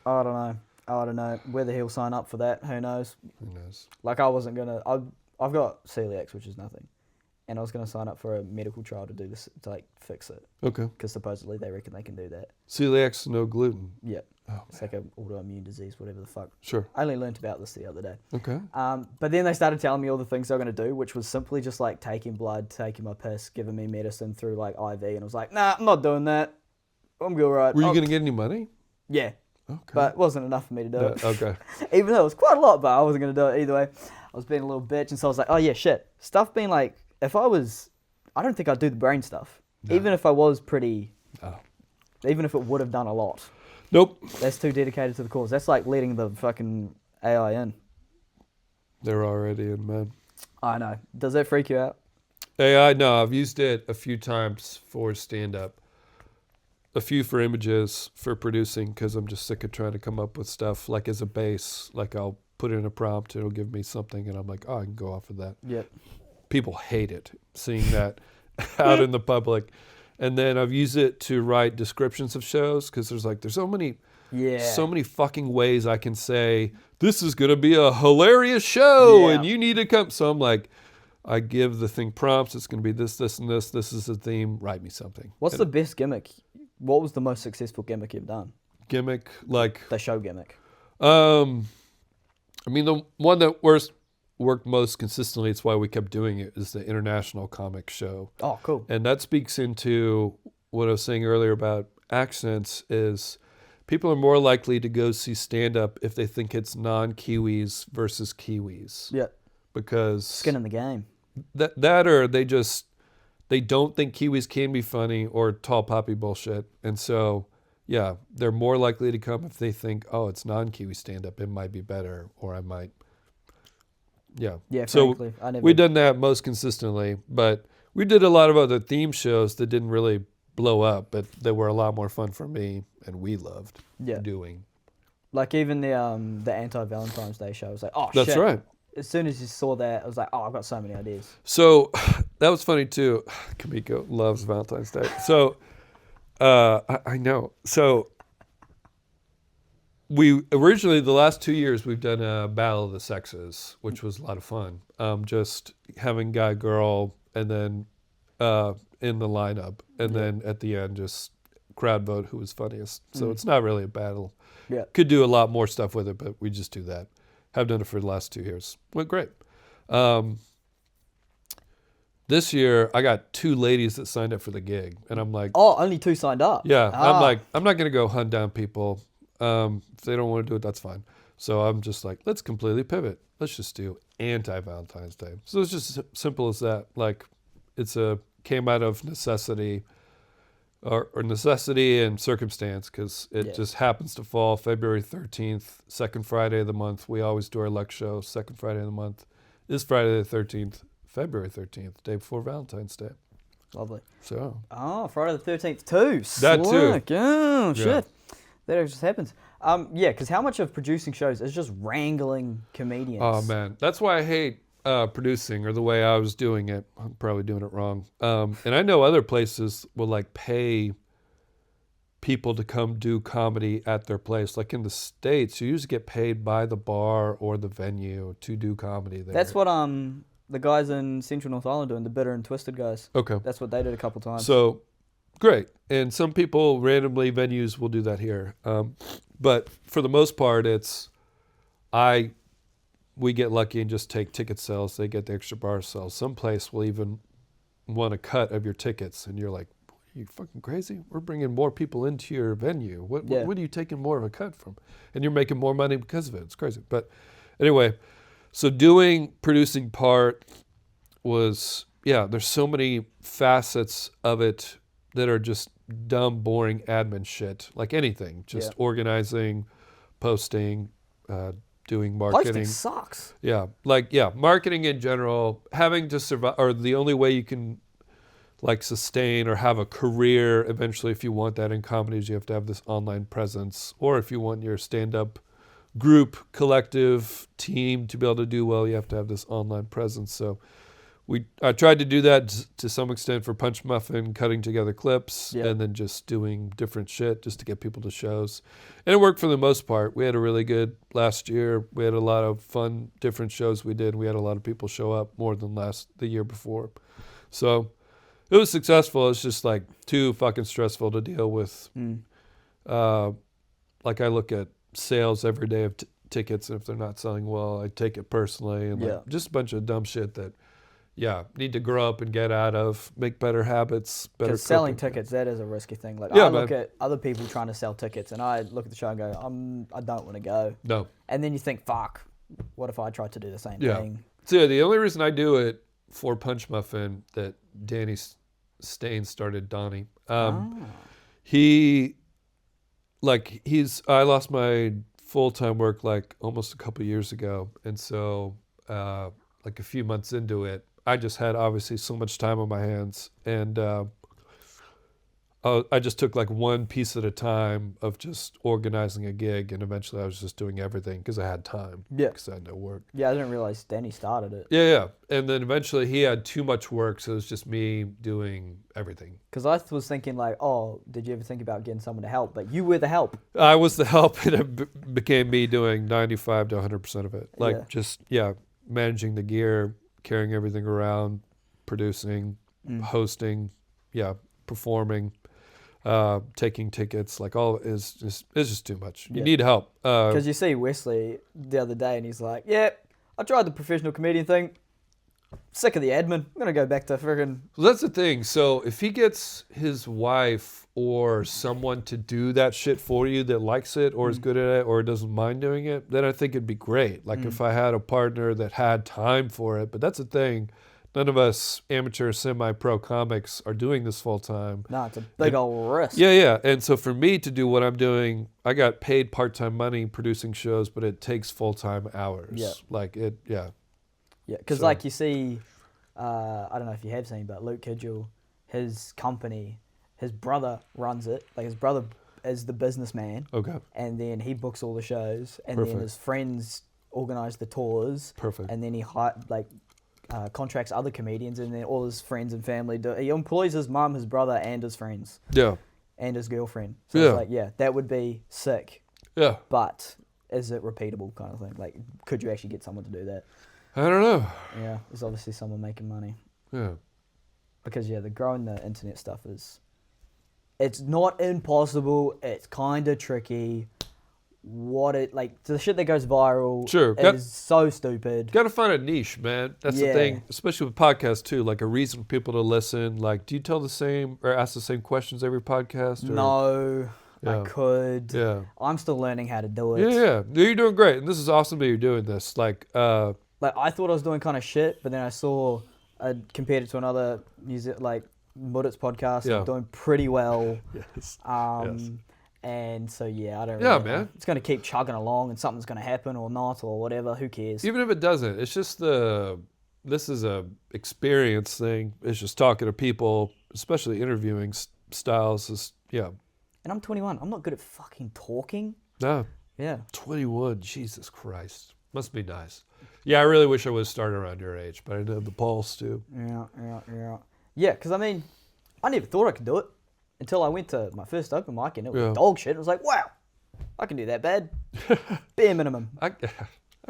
I don't know whether he'll sign up for that. Who knows? Who knows? Like, I wasn't gonna. I've got celiac, which is nothing, and I was gonna sign up for a medical trial to do this to like fix it. Okay. Because supposedly they reckon they can do that. Celiac's no gluten. Yeah. Oh, it's like an autoimmune disease, whatever the fuck. Sure. I only learnt about this the other day. Okay. But then they started telling me all the things they were going to do, which was simply just like taking blood, taking my piss, giving me medicine through like IV. And I was like, nah, I'm not doing that. I'm good, right? Were you going to get any money? Yeah. Okay. But it wasn't enough for me to do it. Okay. Even though it was quite a lot, but I wasn't going to do it either way. I was being a little bitch. And so I was like, oh yeah, shit. Stuff being like, I don't think I'd do the brain stuff. No. Even if I was pretty, Oh. even if it would have done a lot. Nope. That's too dedicated to the cause. That's like letting the fucking AI in. They're already in, man. I know. Does that freak you out? AI, no, I've used it a few times for stand-up. A few for images, for producing, because I'm just sick of trying to come up with stuff like as a base. Like I'll put in a prompt, it'll give me something, and I'm like, oh, I can go off of that. Yep. People hate it, seeing that out in the public. And then I've used it to write descriptions of shows, because there's so many fucking ways I can say, this is going to be a hilarious show, and you need to come. So I'm like, I give the thing prompts, it's going to be this, this, and this. This is the theme, write me something. What's the best gimmick? What was the most successful gimmick you've done? Gimmick, like... The show gimmick. I mean, the one that worked most consistently, it's why we kept doing it, is the International Comic Show. Oh, cool. And that speaks into what I was saying earlier about accents, is people are more likely to go see stand-up if they think it's non-Kiwis versus Kiwis. Yeah. Because... Skin in the game. That or they don't think Kiwis can be funny, or tall poppy bullshit. And so, yeah, they're more likely to come if they think, oh, it's non-Kiwi stand-up, it might be better, or I might... Yeah. Yeah, so frankly. we've done that most consistently, but we did a lot of other theme shows that didn't really blow up, but they were a lot more fun for me, and we loved doing. Like even the anti-Valentine's Day show, I was like, oh, That's shit. right. As soon as you saw that, I was like, oh, I've got so many ideas. So that was funny too. Kamiko loves Valentine's Day. So I know. So we originally, the last 2 years, we've done a Battle of the Sexes, which was a lot of fun. Just having guy, girl, and then in the lineup, and then at the end, just crowd vote who was funniest. So it's not really a battle. Yeah. Could do a lot more stuff with it, but we just do that. Have done it for the last 2 years. Went great. This year, I got 2 ladies that signed up for the gig, and I'm like, oh, only 2 signed up. yeah. I'm like, I'm not gonna go hunt down people. If they don't want to do it, that's fine. So I'm just like, let's completely pivot. Let's just do anti-Valentine's Day. So it's just simple as that. Like, came out of necessity, or necessity and circumstance, because it just happens to fall February 13th, second Friday of the month. We always do our Lux show, second Friday of the month is Friday the 13th, February 13th, day before Valentine's Day. Lovely. So. Oh, Friday the 13th too. That too. Oh, shit. Yeah. That just happens. Yeah, because how much of producing shows is just wrangling comedians? Oh, man. That's why I hate producing, or the way I was doing it. I'm probably doing it wrong. And I know other places will like pay people to come do comedy at their place. Like in the States, you usually get paid by the bar or the venue to do comedy there. That's what the guys in Central North Island doing, the Bitter and Twisted guys. Okay. That's what they did a couple times. So, great. And some people, randomly, venues will do that here. But for the most part, we get lucky and just take ticket sales. They get the extra bar sales. Some place will even want a cut of your tickets, and you're like, you fucking crazy? We're bringing more people into your venue. What are you taking more of a cut from? And you're making more money because of it. It's crazy. But anyway, so producing part was, there's so many facets of it that are just dumb, boring admin shit. Like anything, just organizing, posting, doing marketing. Posting sucks. Marketing in general, having to survive, or the only way you can like sustain or have a career eventually, if you want that in comedies, you have to have this online presence. Or if you want your stand-up group, collective, team to be able to do well, you have to have this online presence. So I tried to do that to some extent for Punch Muffin, cutting together clips and then just doing different shit just to get people to shows. And it worked for the most part. We had a really good last year. We had a lot of fun, different shows we did. We had a lot of people show up more than the year before. So it was successful. It's just like too fucking stressful to deal with. Like I look at sales every day of tickets, and if they're not selling well, I take it personally. And like just a bunch of dumb shit that, need to grow up and get out of, make better habits, better coping. Because selling tickets, that is a risky thing. Like I look at other people trying to sell tickets, and I look at the show and go, I don't want to go. No. And then you think, fuck, what if I tried to do the same thing? So the only reason I do it for Punch Muffin that Danny Stain started, Donnie. I lost my full-time work like almost a couple years ago. And so like a few months into it, I just had obviously so much time on my hands. And I just took like one piece at a time of just organizing a gig. And eventually I was just doing everything because I had time. Yeah. Because I had no work. Yeah, I didn't realize Danny started it. Yeah. And then eventually he had too much work. So it was just me doing everything. Because I was thinking like, did you ever think about getting someone to help? But you were the help. I was the help, and it became me doing 95 to 100% of it. Like managing the gear, carrying everything around, producing, hosting, performing, taking tickets, like all it's just too much. You need help. Because you see Wesley the other day, and he's like, I tried the professional comedian thing. Sick of the admin. I'm going to go back to friggin'... Well, that's the thing. So if he gets his wife or someone to do that shit for you that likes it or is good at it or doesn't mind doing it, then I think it'd be great. Like if I had a partner that had time for it. But that's the thing. None of us amateur semi-pro comics are doing this full time. No, it's a big old risk. Yeah. And so for me to do what I'm doing, I got paid part-time money producing shows, but it takes full-time hours. Yeah. Yeah, because like you see, I don't know if you have seen, but Luke Kidgel, his company, his brother runs it. Like his brother is the businessman. Okay. And then he books all the shows, and then his friends organize the tours. Perfect. And then he contracts other comedians, and then all his friends and family do. He employs his mum, his brother, and his friends. Yeah. And his girlfriend. So it's like, that would be sick. Yeah. But is it repeatable kind of thing? Like, could you actually get someone to do that? I don't know. Yeah, there's obviously someone making money. Yeah. Because, the growing the internet stuff it's not impossible, it's kind of tricky. The shit that goes viral is so stupid. Got to find a niche, man. That's the thing, especially with podcasts too, like a reason for people to listen. Like, do you tell the same or ask the same questions every podcast? Or? No. Yeah. I could. Yeah. I'm still learning how to do it. Yeah. You're doing great. And this is awesome that you're doing this. Like I thought I was doing kind of shit, but then I saw, compared it to another Muddit's podcast, doing pretty well. Yes. And so, I don't really know. It's going to keep chugging along and something's going to happen or not or whatever. Who cares? Even if it doesn't, it's just this is a experience thing. It's just talking to people, especially interviewing styles. And I'm 21. I'm not good at fucking talking. No. Yeah. 21. Jesus Christ. Must be nice. Yeah, I really wish I was starting around your age, but I didn't have the pulse too. Yeah, because I never thought I could do it until I went to my first open mic and it was dog shit. It was like, wow, I can do that bad. Bare minimum. I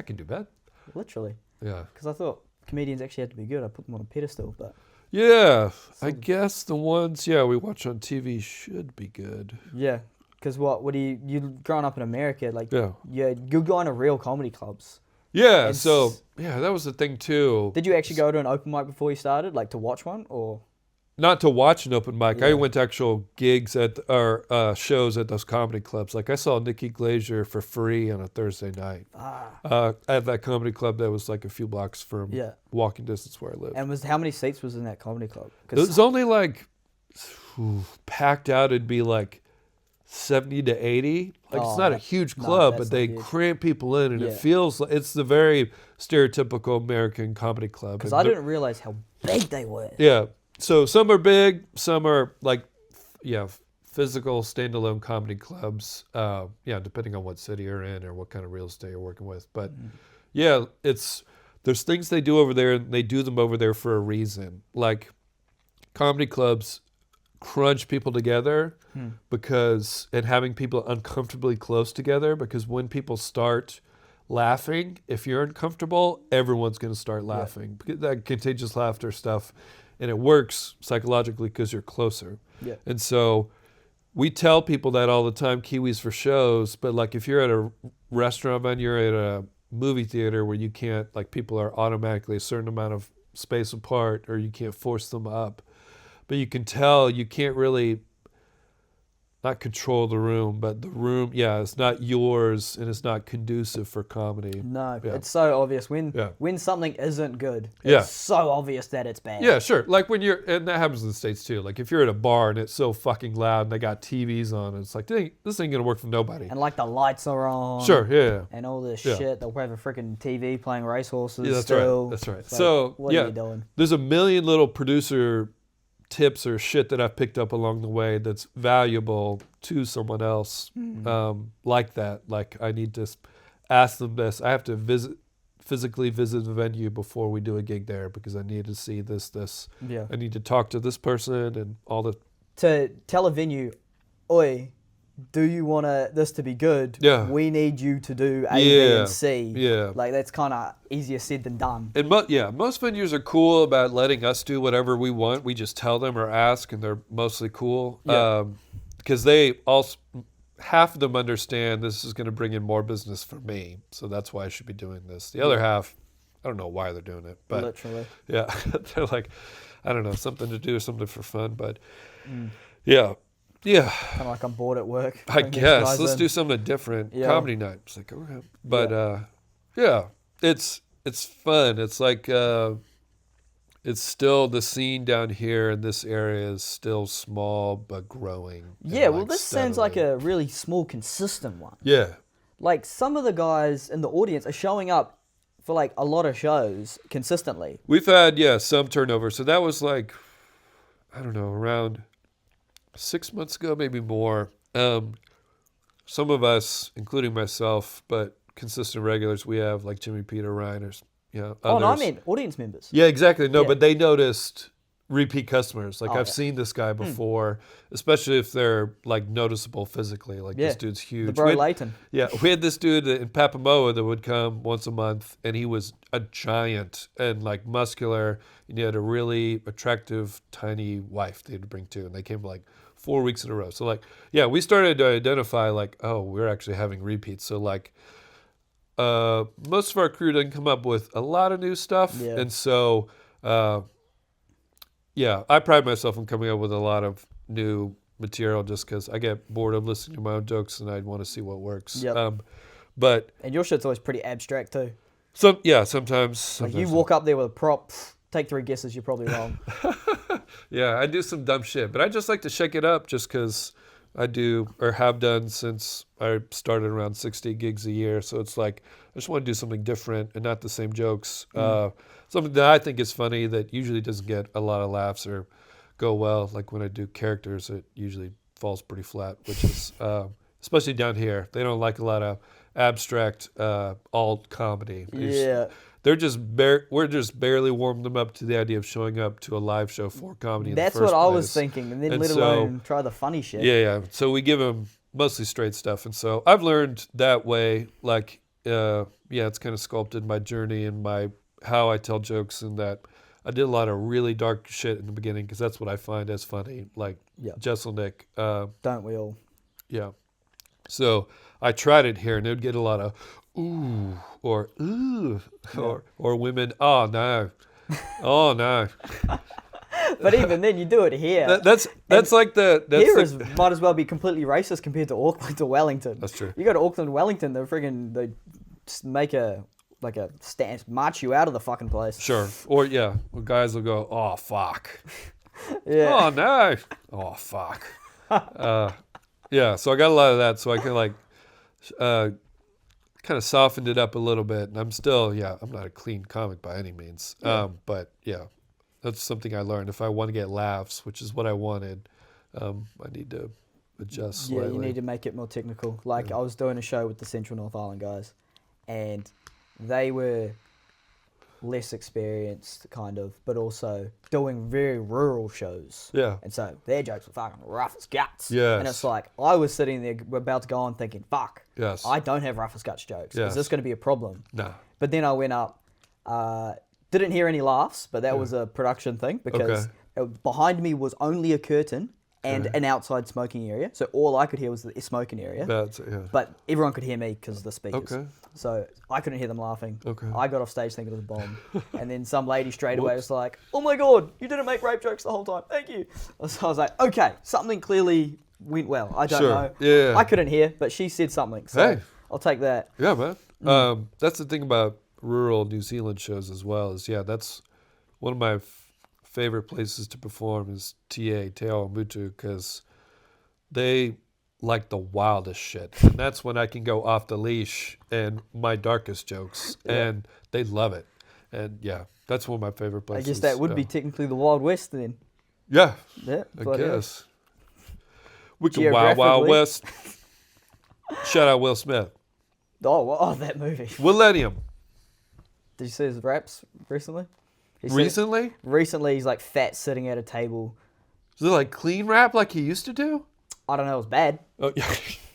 can do bad. Literally. Yeah. Because I thought comedians actually had to be good. I put them on a pedestal, but... Yeah, I guess the ones, we watch on TV should be good. Yeah, because you growing up in America, you're going to real comedy clubs. Yeah, that was the thing too. Did you actually go to an open mic before you started, like to watch one, or? not to watch an open mic. Yeah. I went to actual gigs or shows at those comedy clubs. Like I saw Nikki Glazer for free on a Thursday night at that comedy club that was like a few blocks from walking distance where I live. And how many seats was in that comedy club? It was only like packed out. It'd be like 70 to 80. Like it's not a huge club, but they cramp people in, and it feels like it's the very stereotypical American comedy club. Because I didn't realize how big they were. Yeah. So some are big, some are like, physical standalone comedy clubs. Depending on what city you're in or what kind of real estate you're working with. But there's things they do over there, and they do them over there for a reason. Like comedy clubs crunch people together and having people uncomfortably close together, because when people start laughing, if you're uncomfortable, everyone's going to start laughing. That contagious laughter stuff. And it works psychologically because you're closer. Yeah. And so we tell people that all the time, Kiwis for shows, but like if you're at a restaurant and you're at a movie theater where you can't, like people are automatically a certain amount of space apart, or you can't force them up. But you can tell you can't really not control the room, but the room, it's not yours, and it's not conducive for comedy. No, it's so obvious. When something isn't good, it's so obvious that it's bad. Yeah, sure. Like when and that happens in the States too. Like if you're at a bar and it's so fucking loud and they got TVs on, it's like, this ain't gonna work for nobody. And like the lights are on. Sure, yeah. And all this shit. They'll have a freaking TV playing racehorses. Yeah, that's still. right. That's right. Like, So, what are you doing? There's a million little producer tips or shit that I've picked up along the way that's valuable to someone else, like that. Like I need to ask them this. I have to physically visit the venue before we do a gig there, because I need to see this. Yeah. I need to talk to this person and all the. To tell a venue, oi, do you want this to be good? Yeah. We need you to do A, B, and C. Yeah. Like that's kind of easier said than done. And most venues are cool about letting us do whatever we want. We just tell them or ask, and they're mostly cool. Yeah. Because they also, half of them understand this is going to bring in more business for me, so that's why I should be doing this. The other half, I don't know why they're doing it, but literally, they're like, I don't know, something to do, something for fun, but yeah. Kind of like I'm bored at work. I guess let's do something different. Yeah. Comedy night. It's like, okay, but it's fun. It's like it's still the scene down here in this area is still small but growing. Yeah, well, this sounds like a really small, consistent one. Yeah, like some of the guys in the audience are showing up for like a lot of shows consistently. We've had some turnover. So that was like, I don't know, around 6 months ago, maybe more. Some of us, including myself, but consistent regulars, we have like Jimmy, Peter, Ryan, or others. Oh, no, I mean audience members. Yeah, exactly. No, but they noticed repeat customers. Like I've seen this guy before, especially if they're like noticeable physically. Like this dude's huge. The bro Leighton. Yeah, we had this dude in Papamoa that would come once a month, and he was a giant and like muscular, and he had a really attractive, tiny wife they had to bring too, and they came like 4 weeks in a row. So like, we started to identify like, oh, we're actually having repeats. So like, most of our crew didn't come up with a lot of new stuff, and so I pride myself on coming up with a lot of new material just because I get bored of listening to my own jokes and I want to see what works. Yep. But and your shit's always pretty abstract too. Sometimes like you walk up there with a prop, take 3 guesses, you're probably wrong. Yeah, I do some dumb shit, but I just like to shake it up just because I do or have done since I started around 60 gigs a year. So it's like I just want to do something different and not the same jokes. Something that I think is funny that usually doesn't get a lot of laughs or go well. Like when I do characters, it usually falls pretty flat, which is especially down here. They don't like a lot of abstract alt comedy. We're just barely warming them up to the idea of showing up to a live show for comedy. That's what I was thinking, and then let alone try the funny shit. Yeah. So we give them mostly straight stuff, and so I've learned that way. Like, it's kind of sculpted my journey and how I tell jokes, and that I did a lot of really dark shit in the beginning because that's what I find as funny. Like Jesselnick. Don't we all? Yeah. So I tried it here, and it would get a lot of ooh or ooh or women. Oh no, oh no. But even then, you do it here. That's like the Might as well be completely racist compared to Auckland or Wellington. That's true. You go to Auckland, Wellington, they make a stance, march you out of the fucking place. Sure. Or guys will go, oh fuck. Yeah. Oh no. Oh fuck. Yeah. So I got a lot of that. So I can kind of softened it up a little bit, and I'm still, I'm not a clean comic by any means. Yeah. But that's something I learned. If I want to get laughs, which is what I wanted, I need to adjust slightly. Yeah, you need to make it more technical. Like, I was doing a show with the Central North Island guys, and they were less experienced, kind of, but also doing very rural shows. Yeah. And so their jokes were fucking rough as guts. Yes. And it's like, I was sitting there about to go on thinking, fuck, Yes. I don't have rough as guts jokes. Yes. Is this going to be a problem? No. But then I went up, didn't hear any laughs, but that was a production thing because behind me was only a curtain and an outside smoking area. So all I could hear was the smoking area. But everyone could hear me because of the speakers. Okay. So I couldn't hear them laughing. Okay. I got off stage thinking it was a bomb. And then some lady straight away was like, oh my God, you didn't make rape jokes the whole time. Thank you. So I was like, okay, something clearly went well. I don't know. Yeah. I couldn't hear, but she said something. So I'll take that. Yeah, man. That's the thing about rural New Zealand shows as well is, that's one of my favorite places to perform is Te Aotearoa because they like the wildest shit. And that's when I can go off the leash and my darkest jokes. And they love it. And that's one of my favorite places. I guess that would be technically the Wild West then. Yeah. Yeah. I guess. We can Wild West. Shout out Will Smith. Oh, that movie. Millennium. Did you see his raps recently? Recently? Recently, he's like fat sitting at a table. Is it like clean rap like he used to do? I don't know. It was bad. Oh,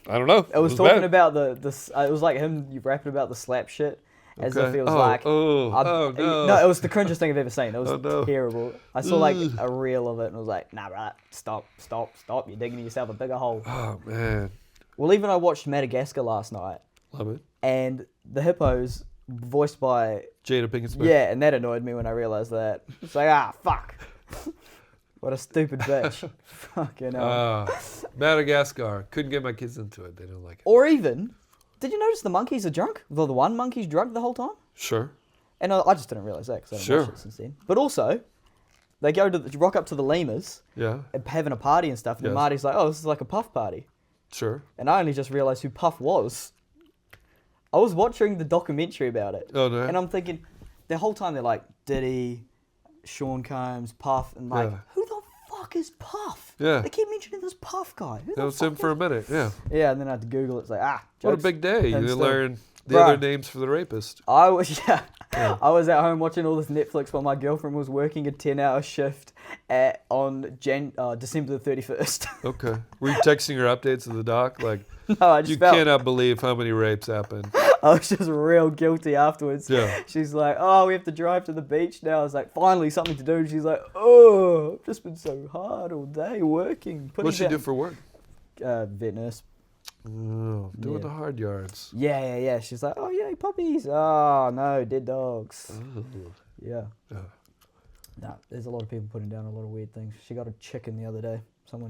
I don't know. It was talking about it was like him rapping about the slap shit, as if it was no. No, it was the cringiest thing I've ever seen. It was terrible. I saw like a reel of it and I was like, nah, right, stop. You're digging yourself a bigger hole. Oh man. Well, even I watched Madagascar last night. Love it. And the hippos voiced by Jada Pinkett Smith. Yeah, and that annoyed me when I realised that. It's like, fuck. What a stupid bitch. Fucking hell. Madagascar. Couldn't get my kids into it. They don't like it. Or even, did you notice the monkeys are drunk? The one monkey's drunk the whole time? Sure. And I just didn't realise that because I haven't watched it since then. But also, they go to rock up to the lemurs. Yeah. And having a party and stuff. And Marty's like, this is like a Puff party. Sure. And I only just realised who Puff was. I was watching the documentary about it. Oh, no. And I'm thinking, the whole time they're like, Diddy, Sean Combs, Puff, and like, who the fuck is Puff? Yeah. They keep mentioning this Puff guy. Who That was him for a minute, yeah. Yeah, and then I had to Google it. It's like, what a big day. You learn the Bro, other names for the rapist. I was I was at home watching all this Netflix while my girlfriend was working a 10-hour shift on December the 31st. Okay. Were you texting her updates of the doc? Like, no, I just cannot believe how many rapes happened. I was just real guilty afterwards. Yeah. She's like, we have to drive to the beach now. I was like, finally something to do. And she's like, I've just been so hard all day working. What'd she do for work? Vet nurse. Oh, doing the hard yards. Yeah. She's like, yay, puppies. Oh, no, dead dogs. Oh. Yeah. No, there's a lot of people putting down a lot of weird things. She got a chicken the other day.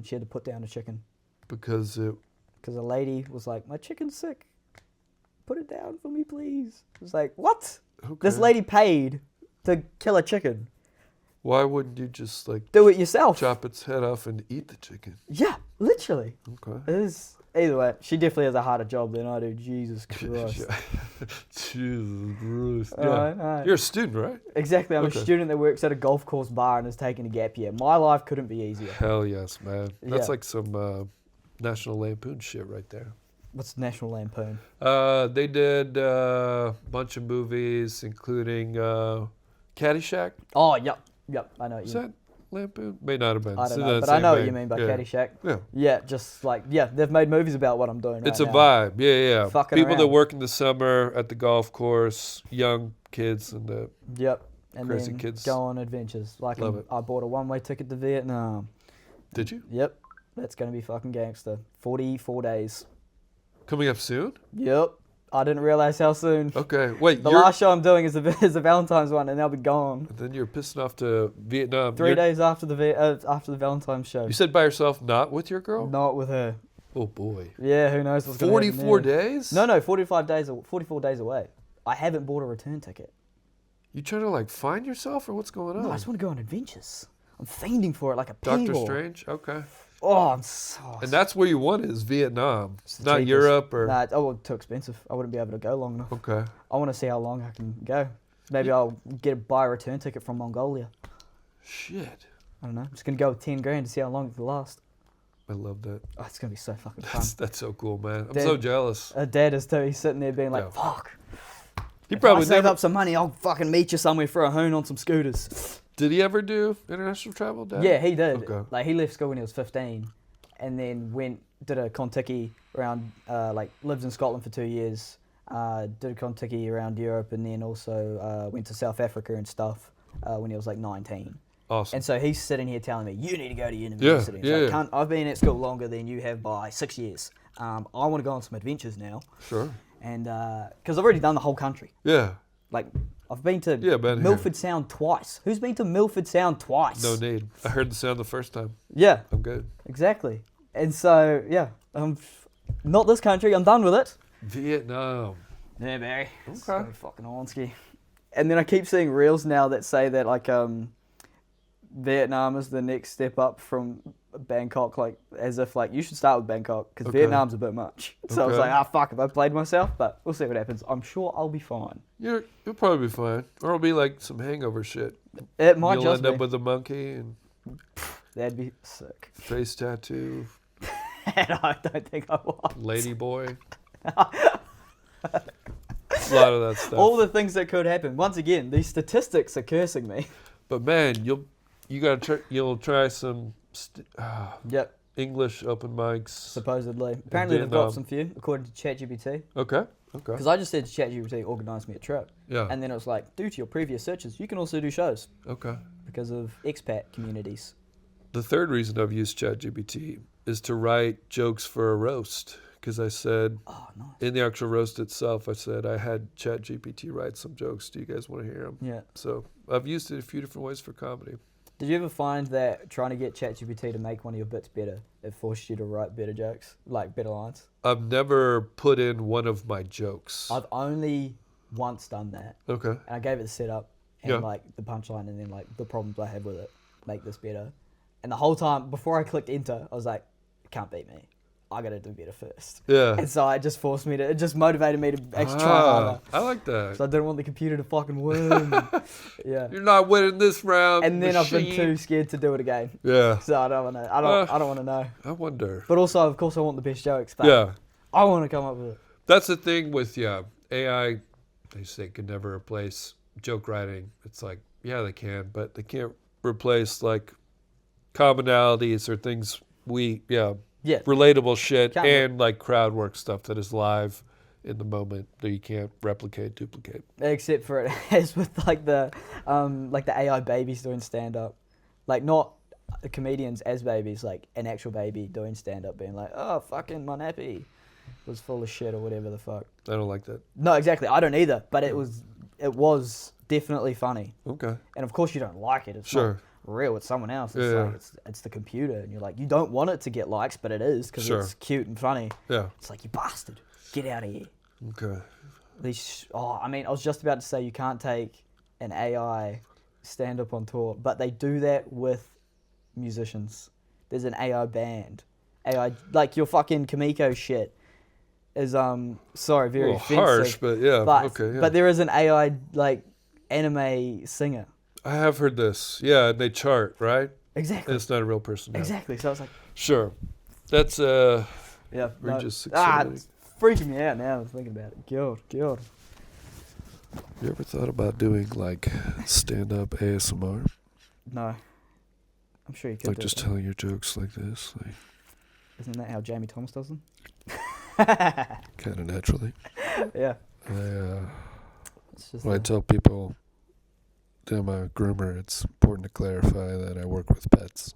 She had to put down a chicken. Because a lady was like, my chicken's sick. Put it down for me, please. It was like, what? Okay. This lady paid to kill a chicken. Why wouldn't you just do it yourself? Chop its head off and eat the chicken. Yeah, literally. Okay. It is. Either way, she definitely has a harder job than I do. Jesus Christ. Jesus Christ. Yeah. You're a student, right? Exactly. I'm a student that works at a golf course bar and is taking a gap year. My life couldn't be easier. Hell yes, man. That's like some National Lampoon shit right there. What's National Lampoon? They did a bunch of movies, including Caddyshack. Oh, yep. I know what you mean. Is that Lampoon? May not have been. I don't know, but I know what you mean by Caddyshack. Yeah, just they've made movies about what I'm doing It's right a now. vibe. Yeah. Fucking people around. that work in the summer at the golf course, young kids and the and crazy then kids. go on adventures. Like I bought a one-way ticket to Vietnam. Did you? Yep. That's going to be fucking gangster. 44 days. Coming up soon? Yep. I didn't realize how soon. Okay, wait. The last show I'm doing is a Valentine's one, and I'll be gone. Then you're pissing off to Vietnam. 3 days after the Valentine's show. You said by yourself, not with your girl? Not with her. Oh, boy. Yeah, who knows what's going to happen 44 days? No, 44 days away. I haven't bought a return ticket. You trying to, like, find yourself, or what's going on? No, I just want to go on adventures. I'm fiending for it like a Doctor pinball. Strange? Okay. Oh, I'm so... And that's where you want is Vietnam, not cheapest. Europe or... Nah, too expensive. I wouldn't be able to go long enough. Okay. I want to see how long I can go. Maybe I'll buy a return ticket from Mongolia. Shit. I don't know. I'm just going to go with 10 grand to see how long it can last. I love that. Oh, it's going to be so fucking fun. That's so cool, man. I'm Dad- so jealous. Dad is too. He's sitting there being like, Yeah. fuck. He If probably I save never... up some money, I'll fucking meet you somewhere for a hoon on some scooters. Did he ever do international travel, Dad? Yeah, he did. Okay. Like, he left school when he was 15 and then did a Contiki around, lived in Scotland for 2 years, did a Contiki around Europe, and then also went to South Africa and stuff when he was like 19. Awesome. And so he's sitting here telling me, you need to go to university. Yeah, It's yeah. like, I've been at school longer than you have by 6 years. I want to go on some adventures now. Sure. And because I've already done the whole country. Yeah. Like, I've been to been Milford Sound twice. Who's been to Milford Sound twice? No need. I heard the sound the first time. Yeah, I'm good. exactly. And so, yeah, not this country. I'm done with it. Vietnam. Yeah, Barry. It's Okay. so fucking Ornsky. And then I keep seeing reels now that say that, like, Vietnam is the next step up from Bangkok, like, as if, like, you should start with Bangkok, because Okay. Vietnam's a bit much. So I was Okay. like, fuck, if I played myself, but we'll see what happens. I'm sure I'll be fine. You'll probably be fine. Or it'll be like some hangover shit. It might You'll just end be. up with a monkey and That'd be sick. face tattoo, And I don't think I will. lady boy. A lot of that stuff. All the things that could happen. Once again, these statistics are cursing me. But man, you'll try some Yep, English open mics. supposedly. Apparently they've Vietnam. got some few, according to ChatGPT. Okay. Because I just said to ChatGPT, organise me a trip. Yeah. And then it was like, due to your previous searches, you can also do shows Okay. because of expat communities. The third reason I've used ChatGPT is to write jokes for a roast. Because I said, Oh, nice. in the actual roast itself, I said I had ChatGPT write some jokes. Do you guys want to hear them? Yeah. So I've used it a few different ways for comedy. Did you ever find that trying to get ChatGPT to make one of your bits better, it forced you to write better jokes, like better lines? I've never put in one of my jokes. I've only once done that. Okay. And I gave it the setup and Yeah. like the punchline and then like the problems I had with it, make this better. And the whole time before I clicked enter, I was like, it can't beat me. I gotta do better first. Yeah. And so it just forced me to, it just motivated me to actually try harder. I like that. So I didn't want the computer to fucking win. Yeah. You're not winning this round. And then I've been machine. too scared to do it again. Yeah. So I don't want to. I don't want to know. I wonder. But also, of course, I want the best jokes. But Yeah. I want to come up with it. That's the thing with AI. They say can never replace joke writing. It's like they can, but they can't replace like commonalities or things Yeah. relatable shit Can't and like crowd work stuff that is live in the moment that you can't replicate, duplicate. Except for it as with like the AI babies doing stand up, like not comedians as babies, like an actual baby doing stand up, being like, oh fucking my nappy was full of shit or whatever the fuck. I don't like that. No, exactly. I don't either. But it was definitely funny. Okay. And of course you don't like it. It's Sure. not real. It's someone else. It's Yeah. like it's the computer, and you're like, you don't want it to get likes, but it is because Sure. it's cute and funny. Yeah. It's like, you bastard, get out of here. Okay. I was just about to say you can't take an AI stand up on tour, but they do that with musicians. There's an AI band. AI, like your fucking Kamiko shit is sorry, very offensive. harsh, but yeah. But, okay. Yeah. but there is an AI like anime singer. I have heard this. Yeah, and they chart, right? Exactly. It's not a real person. No. Exactly. So I was like, Sure. That's yeah. Regis It's freaking me out now. I'm thinking about it. God. You ever thought about doing like stand-up ASMR? No. I'm sure you could. Like do just it. telling your jokes like this, like Isn't that how Jamie Thomas does them? kind of naturally. Yeah. It's Just when I tell people that I'm a groomer, it's important to clarify that I work with pets.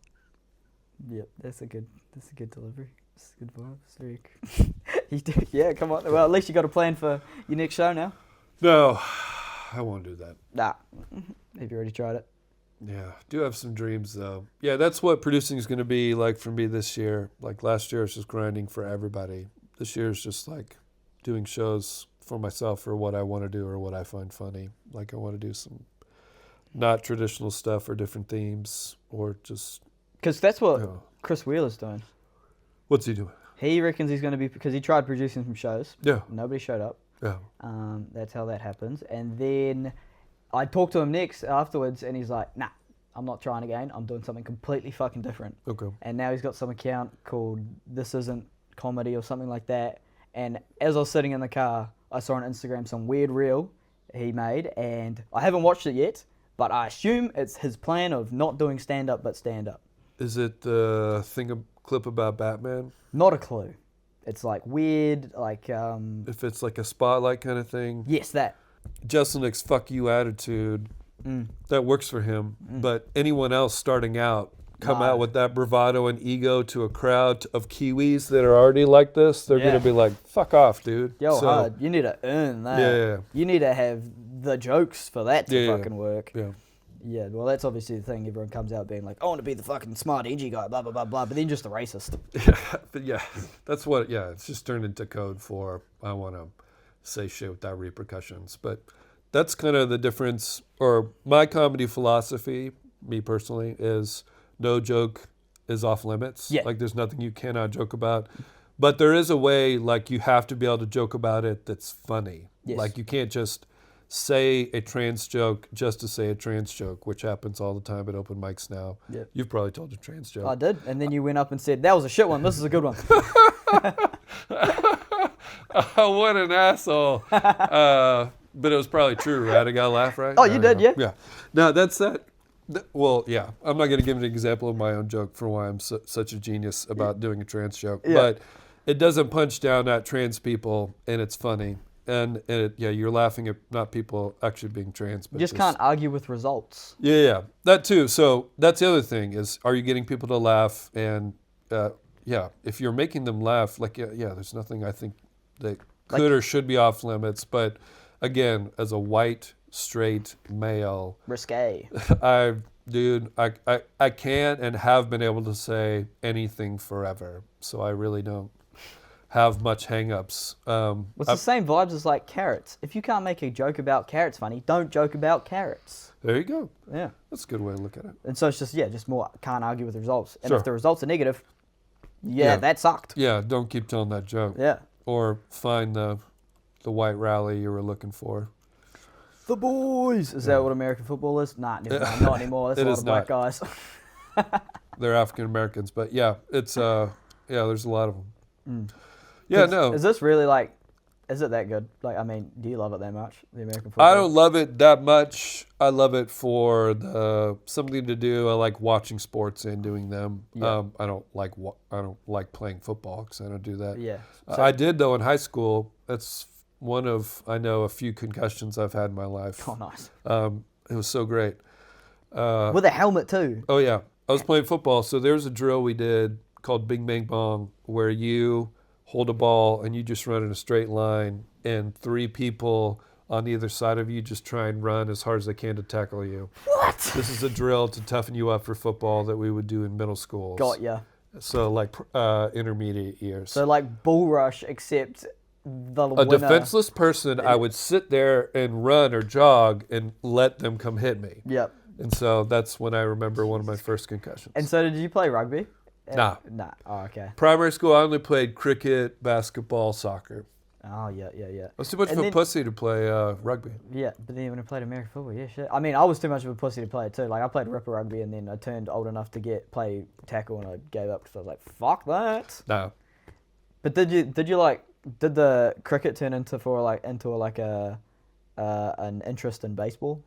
Yep, that's a good delivery. That's a good vibe. It's very He did. Yeah, come on. Well, at least you got a plan for your next show now. No, I won't do that. Nah. Have you already tried it? Yeah, do have some dreams though. Yeah, that's what producing is going to be like for me this year. Like last year, it's just grinding for everybody. This year is just like doing shows for myself for what I want to do or what I find funny. Like I want to do some not traditional stuff or different themes or just. Because that's what Chris Wheeler's doing. What's he doing? He reckons he's going to be, because he tried producing some shows. Yeah. Nobody showed up. Yeah. That's how that happens. And then I talked to him next afterwards, and he's like, nah, I'm not trying again. I'm doing something completely fucking different. Okay. And now he's got some account called This Isn't Comedy or something like that. And as I was sitting in the car, I saw on Instagram some weird reel he made, and I haven't watched it yet, but I assume it's his plan of not doing stand-up, but stand-up. Is it the clip about Batman? Not a clue. It's like weird, like... If it's like a spotlight kind of thing? Yes, that. Jeselnik's fuck you attitude, that works for him. But anyone else starting out, come out with that bravado and ego to a crowd of Kiwis that are already like this, they're going to be like, fuck off, dude. Yo, hard. You need to earn that. Yeah. You need to have the jokes for that to fucking work. Yeah. Yeah, well, that's obviously the thing. Everyone comes out being like, I want to be the fucking smart, edgy guy, blah, blah, blah, blah, but then just a racist. But yeah, that's what, it's just turned into code for, I want to say shit without repercussions. But that's kind of the difference, or my comedy philosophy, me personally, is no joke is off limits. Yeah. Like there's nothing you cannot joke about. But there is a way, like you have to be able to joke about it that's funny. Yes. Like you can't just say a trans joke just to say a trans joke, which happens all the time at open mics now. Yeah. You've probably told a trans joke. I did, and then you went up and said, that was a shit one, this is a good one. Oh, what an asshole. But it was probably true, right? I got a laugh, right? Oh, you did, yeah? Yeah. No, that's that. Well, yeah. I'm not going to give an example of my own joke for why I'm such a genius about doing a trans joke. Yeah. But it doesn't punch down at trans people, and it's funny. And you're laughing at not people actually being trans. But you just can't argue with results. Yeah. That too. So that's the other thing is, are you getting people to laugh? And if you're making them laugh, like, there's nothing I think that could or should be off limits. But again, as a white, straight male. Risque. I can and have been able to say anything forever. So I really don't have much hang-ups. It's the same vibes as like carrots. If you can't make a joke about carrots funny, don't joke about carrots. There you go. Yeah. That's a good way to look at it. And so it's just more can't argue with the results. And Sure. if the results are negative, that sucked. Yeah, don't keep telling that joke. Yeah. Or find the white rally you were looking for. The boys. Is that what American football is? Nah, not anymore. That's a lot of black guys. They're African Americans, but it's there's a lot of them. Yeah, no. Is this really is it that good? Like, I mean, do you love it that much, the American football? I don't love it that much. I love it for something to do. I like watching sports and doing them. Yeah. I don't like playing football because I don't do that. Yeah. I did though in high school. That's one of a few concussions I've had in my life. Oh, nice. It was so great. With a helmet too. Oh yeah, I was playing football. So there's a drill we did called Bing Bang Bong, where you hold a ball and you just run in a straight line, and 3 people on either side of you just try and run as hard as they can to tackle you. What? This is a drill to toughen you up for football that we would do in middle schools. Got ya. So like intermediate years. So like bull rush, except the a winner. Defenseless person, I would sit there and run or jog and let them come hit me. Yep. And so that's when I remember one of my first concussions. And so did you play rugby? Nah. Oh, okay. Primary school, I only played cricket, basketball, soccer. Oh, yeah. I was too much of a pussy to play rugby. Yeah, but then when I played American football, shit. I mean, I was too much of a pussy to play it too. Like, I played ripper rugby, and then I turned old enough to play tackle, and I gave up because I was like, fuck that. No. But did the cricket turn into an interest in baseball?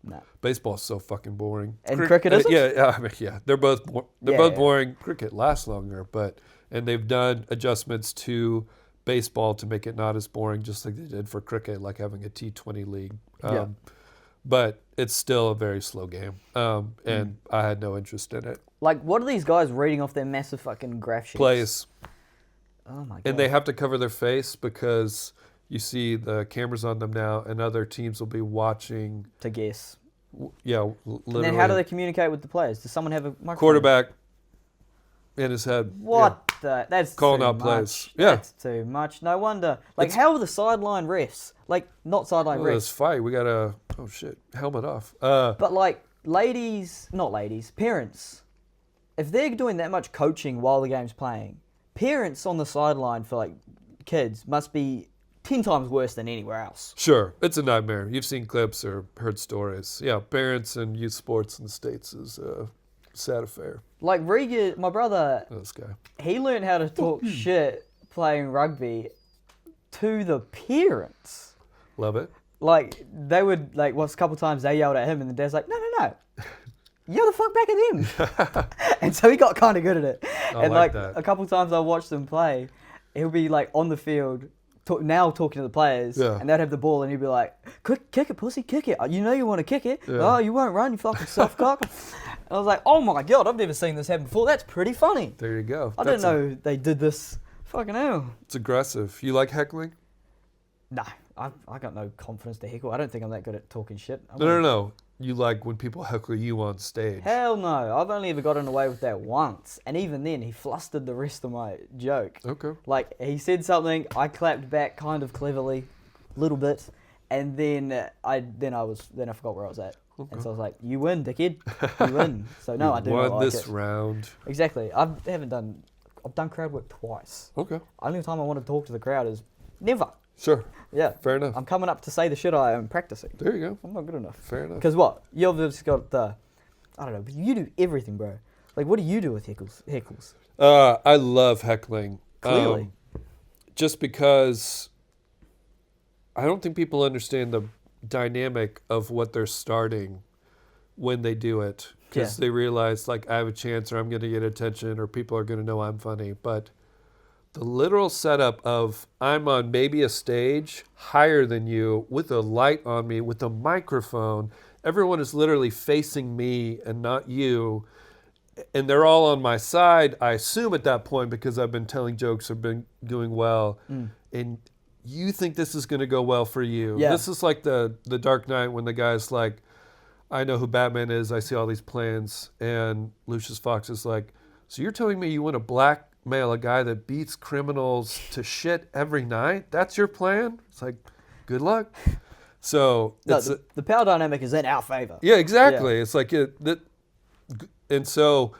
No. Baseball's so fucking boring. And cricket isn't? Yeah. They're both boring. Cricket lasts longer, and they've done adjustments to baseball to make it not as boring, just like they did for cricket, like having a T20 league. But it's still a very slow game, and I had no interest in it. Like, what are these guys reading off their massive fucking graph sheets? Plays. Oh my god. And they have to cover their face because you see the cameras on them now, and other teams will be watching. To guess. Literally. And then how do they communicate with the players? Does someone have a microphone? Quarterback in his head. What the? That's calling too out much. plays. Yeah. That's too much. No wonder. Like, how are the sideline refs? Like, not sideline refs. This fight, we got to, helmet off. But like, parents, if they're doing that much coaching while the game's playing, parents on the sideline for like kids must be 10 times worse than anywhere else. Sure, it's a nightmare. You've seen clips or heard stories. Yeah, parents and youth sports in the States is a sad affair. Like Regan, my brother, This guy. he learned how to talk shit playing rugby to the parents. Love it. Like, they would, like, a couple times they yelled at him and the dad's like, no. Yell the fuck back at him. And so he got kind of good at it. And like that. a couple times I watched them play, he'll be like on the field, talking to the players, and they'd have the ball and he'd be like, kick it, pussy, kick it. You know you want to kick it. Yeah. Oh, you won't run, you fucking soft cock. I was like, oh my God, I've never seen this happen before. That's pretty funny. There you go. I didn't know they did this. Fucking hell. It's aggressive. You like heckling? No, I got no confidence to heckle. I don't think I'm that good at talking shit. No. You like when people heckle you on stage. Hell no. I've only ever gotten away with that once. And even then, he flustered the rest of my joke. Okay. Like, he said something, I clapped back kind of cleverly, a little bit, and then I forgot where I was at. Okay. And so I was like, you win, dickhead. You win. So no, I do not won like this it. round. Exactly. I've done crowd work twice. Okay. Only time I want to talk to the crowd is never. Sure. Yeah. Fair enough. I'm coming up to say the shit I am practicing. There you go. I'm not good enough. Fair enough. Because what? You've just got the... I don't know, but you do everything, bro. Like, what do you do with heckles? I love heckling. Clearly. Just because I don't think people understand the dynamic of what they're starting when they do it. Because they realize, like, I have a chance or I'm going to get attention or people are going to know I'm funny. But the literal setup of I'm on maybe a stage higher than you with a light on me, with a microphone. Everyone is literally facing me and not you. And they're all on my side, I assume at that point, because I've been telling jokes or been doing well. And you think this is going to go well for you. Yeah. This is like the Dark Knight when the guy's like, I know who Batman is. I see all these plans. And Lucius Fox is like, so you're telling me you want to blackmail a guy that beats criminals to shit every night? That's your plan? It's like, good luck. So the power dynamic is in our favor. Yeah, exactly. Yeah. It's like and so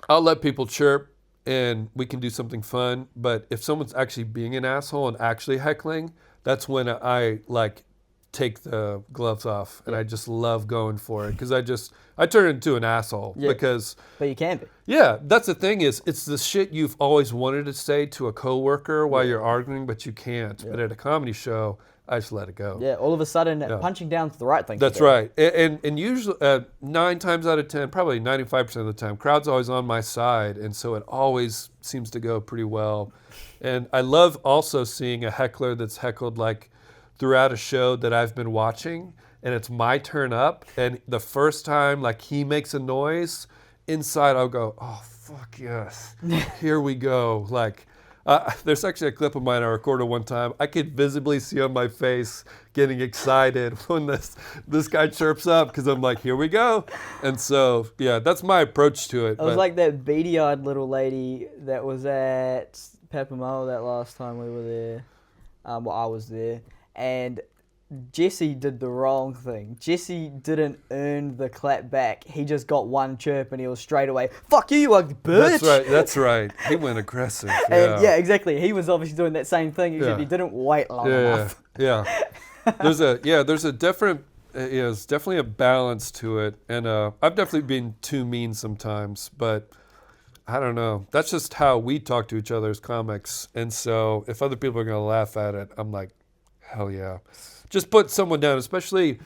I'll let people chirp and we can do something fun. But if someone's actually being an asshole and actually heckling, that's when I like take the gloves off and I just love going for it because I turn into an asshole because. But you can be. Yeah, that's the thing is it's the shit you've always wanted to say to a coworker while you're arguing, but you can't. But at a comedy show, I just let it go. Yeah, all of a sudden, punching down's the right thing. That's right. And usually, 9 times out of 10, probably 95% of the time, crowd's always on my side, and so it always seems to go pretty well. And I love also seeing a heckler that's heckled like throughout a show that I've been watching, and it's my turn up, and the first time like he makes a noise, inside I'll go, oh, fuck yes, here we go. Like, there's actually a clip of mine I recorded one time. I could visibly see on my face getting excited when this guy chirps up because I'm like, here we go. And so, yeah, that's my approach to it. I was like that beady-eyed little lady that was at Papamoa that last time we were there. I was there. And Jesse did the wrong thing. Jesse didn't earn the clap back. He just got one chirp and he was straight away, fuck you ugly bitch. That's right. He went aggressive. And exactly. He was obviously doing that same thing, except he didn't wait long enough. Yeah. There's a different, there's definitely a balance to it. And I've definitely been too mean sometimes, but I don't know. That's just how we talk to each other as comics. And so if other people are going to laugh at it, I'm like, hell yeah. Just put someone down, especially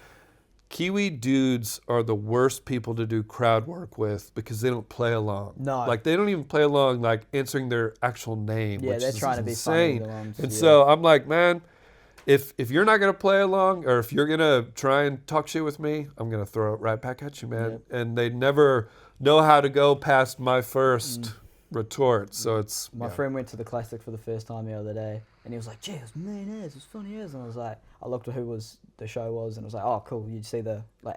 Kiwi dudes are the worst people to do crowd work with because they don't play along. No. Like, they don't even play along, like, answering their actual name, Yeah, which they're is trying to be insane. funny. The ones, And so I'm like, man, if you're not going to play along or if you're going to try and talk shit with me, I'm going to throw it right back at you, man. Yep. And they never know how to go past my first retort. So it's My friend went to the Classic for the first time the other day, and he was like, "Gee, it was mean as, it was funny as," and I was like, I looked at who the show was, and I was like, "Oh, cool, you'd see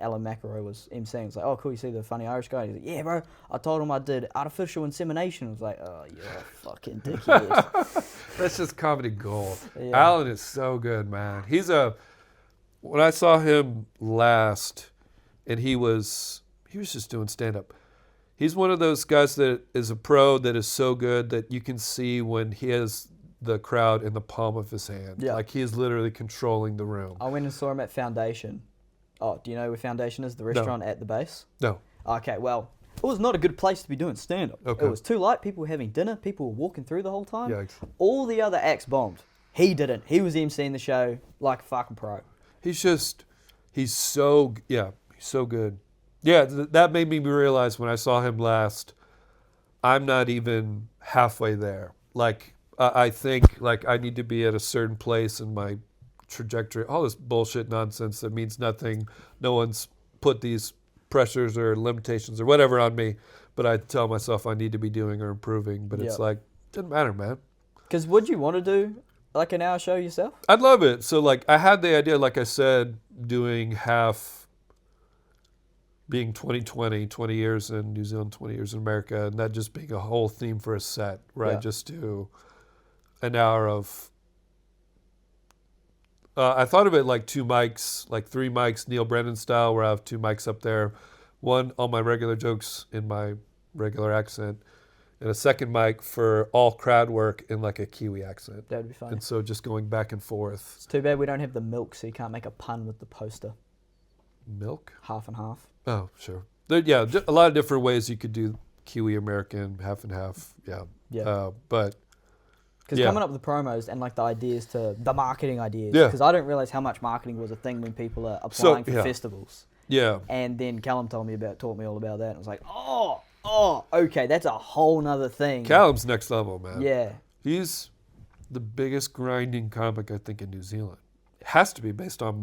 Alan McElroy was emceeing." It's like, "Oh, cool, you see the funny Irish guy?" He's like, "Yeah, bro, I told him I did artificial insemination." I was like, "Oh, you're a fucking dickhead." That's just comedy gold. Yeah. Alan is so good, man. When I saw him last, and he was just doing stand-up. He's one of those guys that is a pro that is so good that you can see when he has the crowd in the palm of his hand. Yeah. Like he is literally controlling the room. I went and saw him at Foundation. Oh, do you know where Foundation is? The restaurant at the base? No. Okay, well, it was not a good place to be doing stand-up. Okay. It was too light. People were having dinner. People were walking through the whole time. Yikes. All the other acts bombed. He didn't. He was emceeing the show like a fucking pro. He's so good. Yeah, that made me realize when I saw him last, I'm not even halfway there. Like, I think like I need to be at a certain place in my trajectory. All this bullshit nonsense that means nothing. No one's put these pressures or limitations or whatever on me, but I tell myself I need to be doing or improving. But it's like, doesn't matter, man. Because would you want to do like an hour show yourself? I'd love it. So like I had the idea, like I said, doing half, being 20 years in New Zealand, 20 years in America, and that just being a whole theme for a set, where I just do an hour of, I thought of it like 2 mics, like 3 mics, Neil Brennan style, where I have 2 mics up there, one all my regular jokes in my regular accent, and a second mic for all crowd work in like a Kiwi accent. That would be fun. And so just going back and forth. It's too bad we don't have the milk, so you can't make a pun with the poster. Milk? Half and half. Oh, sure. A lot of different ways you could do Kiwi American, half and half. Yeah. But because coming up with the promos and like the ideas to the marketing ideas. Yeah. Because I didn't realize how much marketing was a thing when people are applying for festivals. Yeah. And then Callum taught me all about that. And I was like, oh, okay, that's a whole nother thing. Callum's next level, man. Yeah. He's the biggest grinding comic, I think, in New Zealand. It has to be based on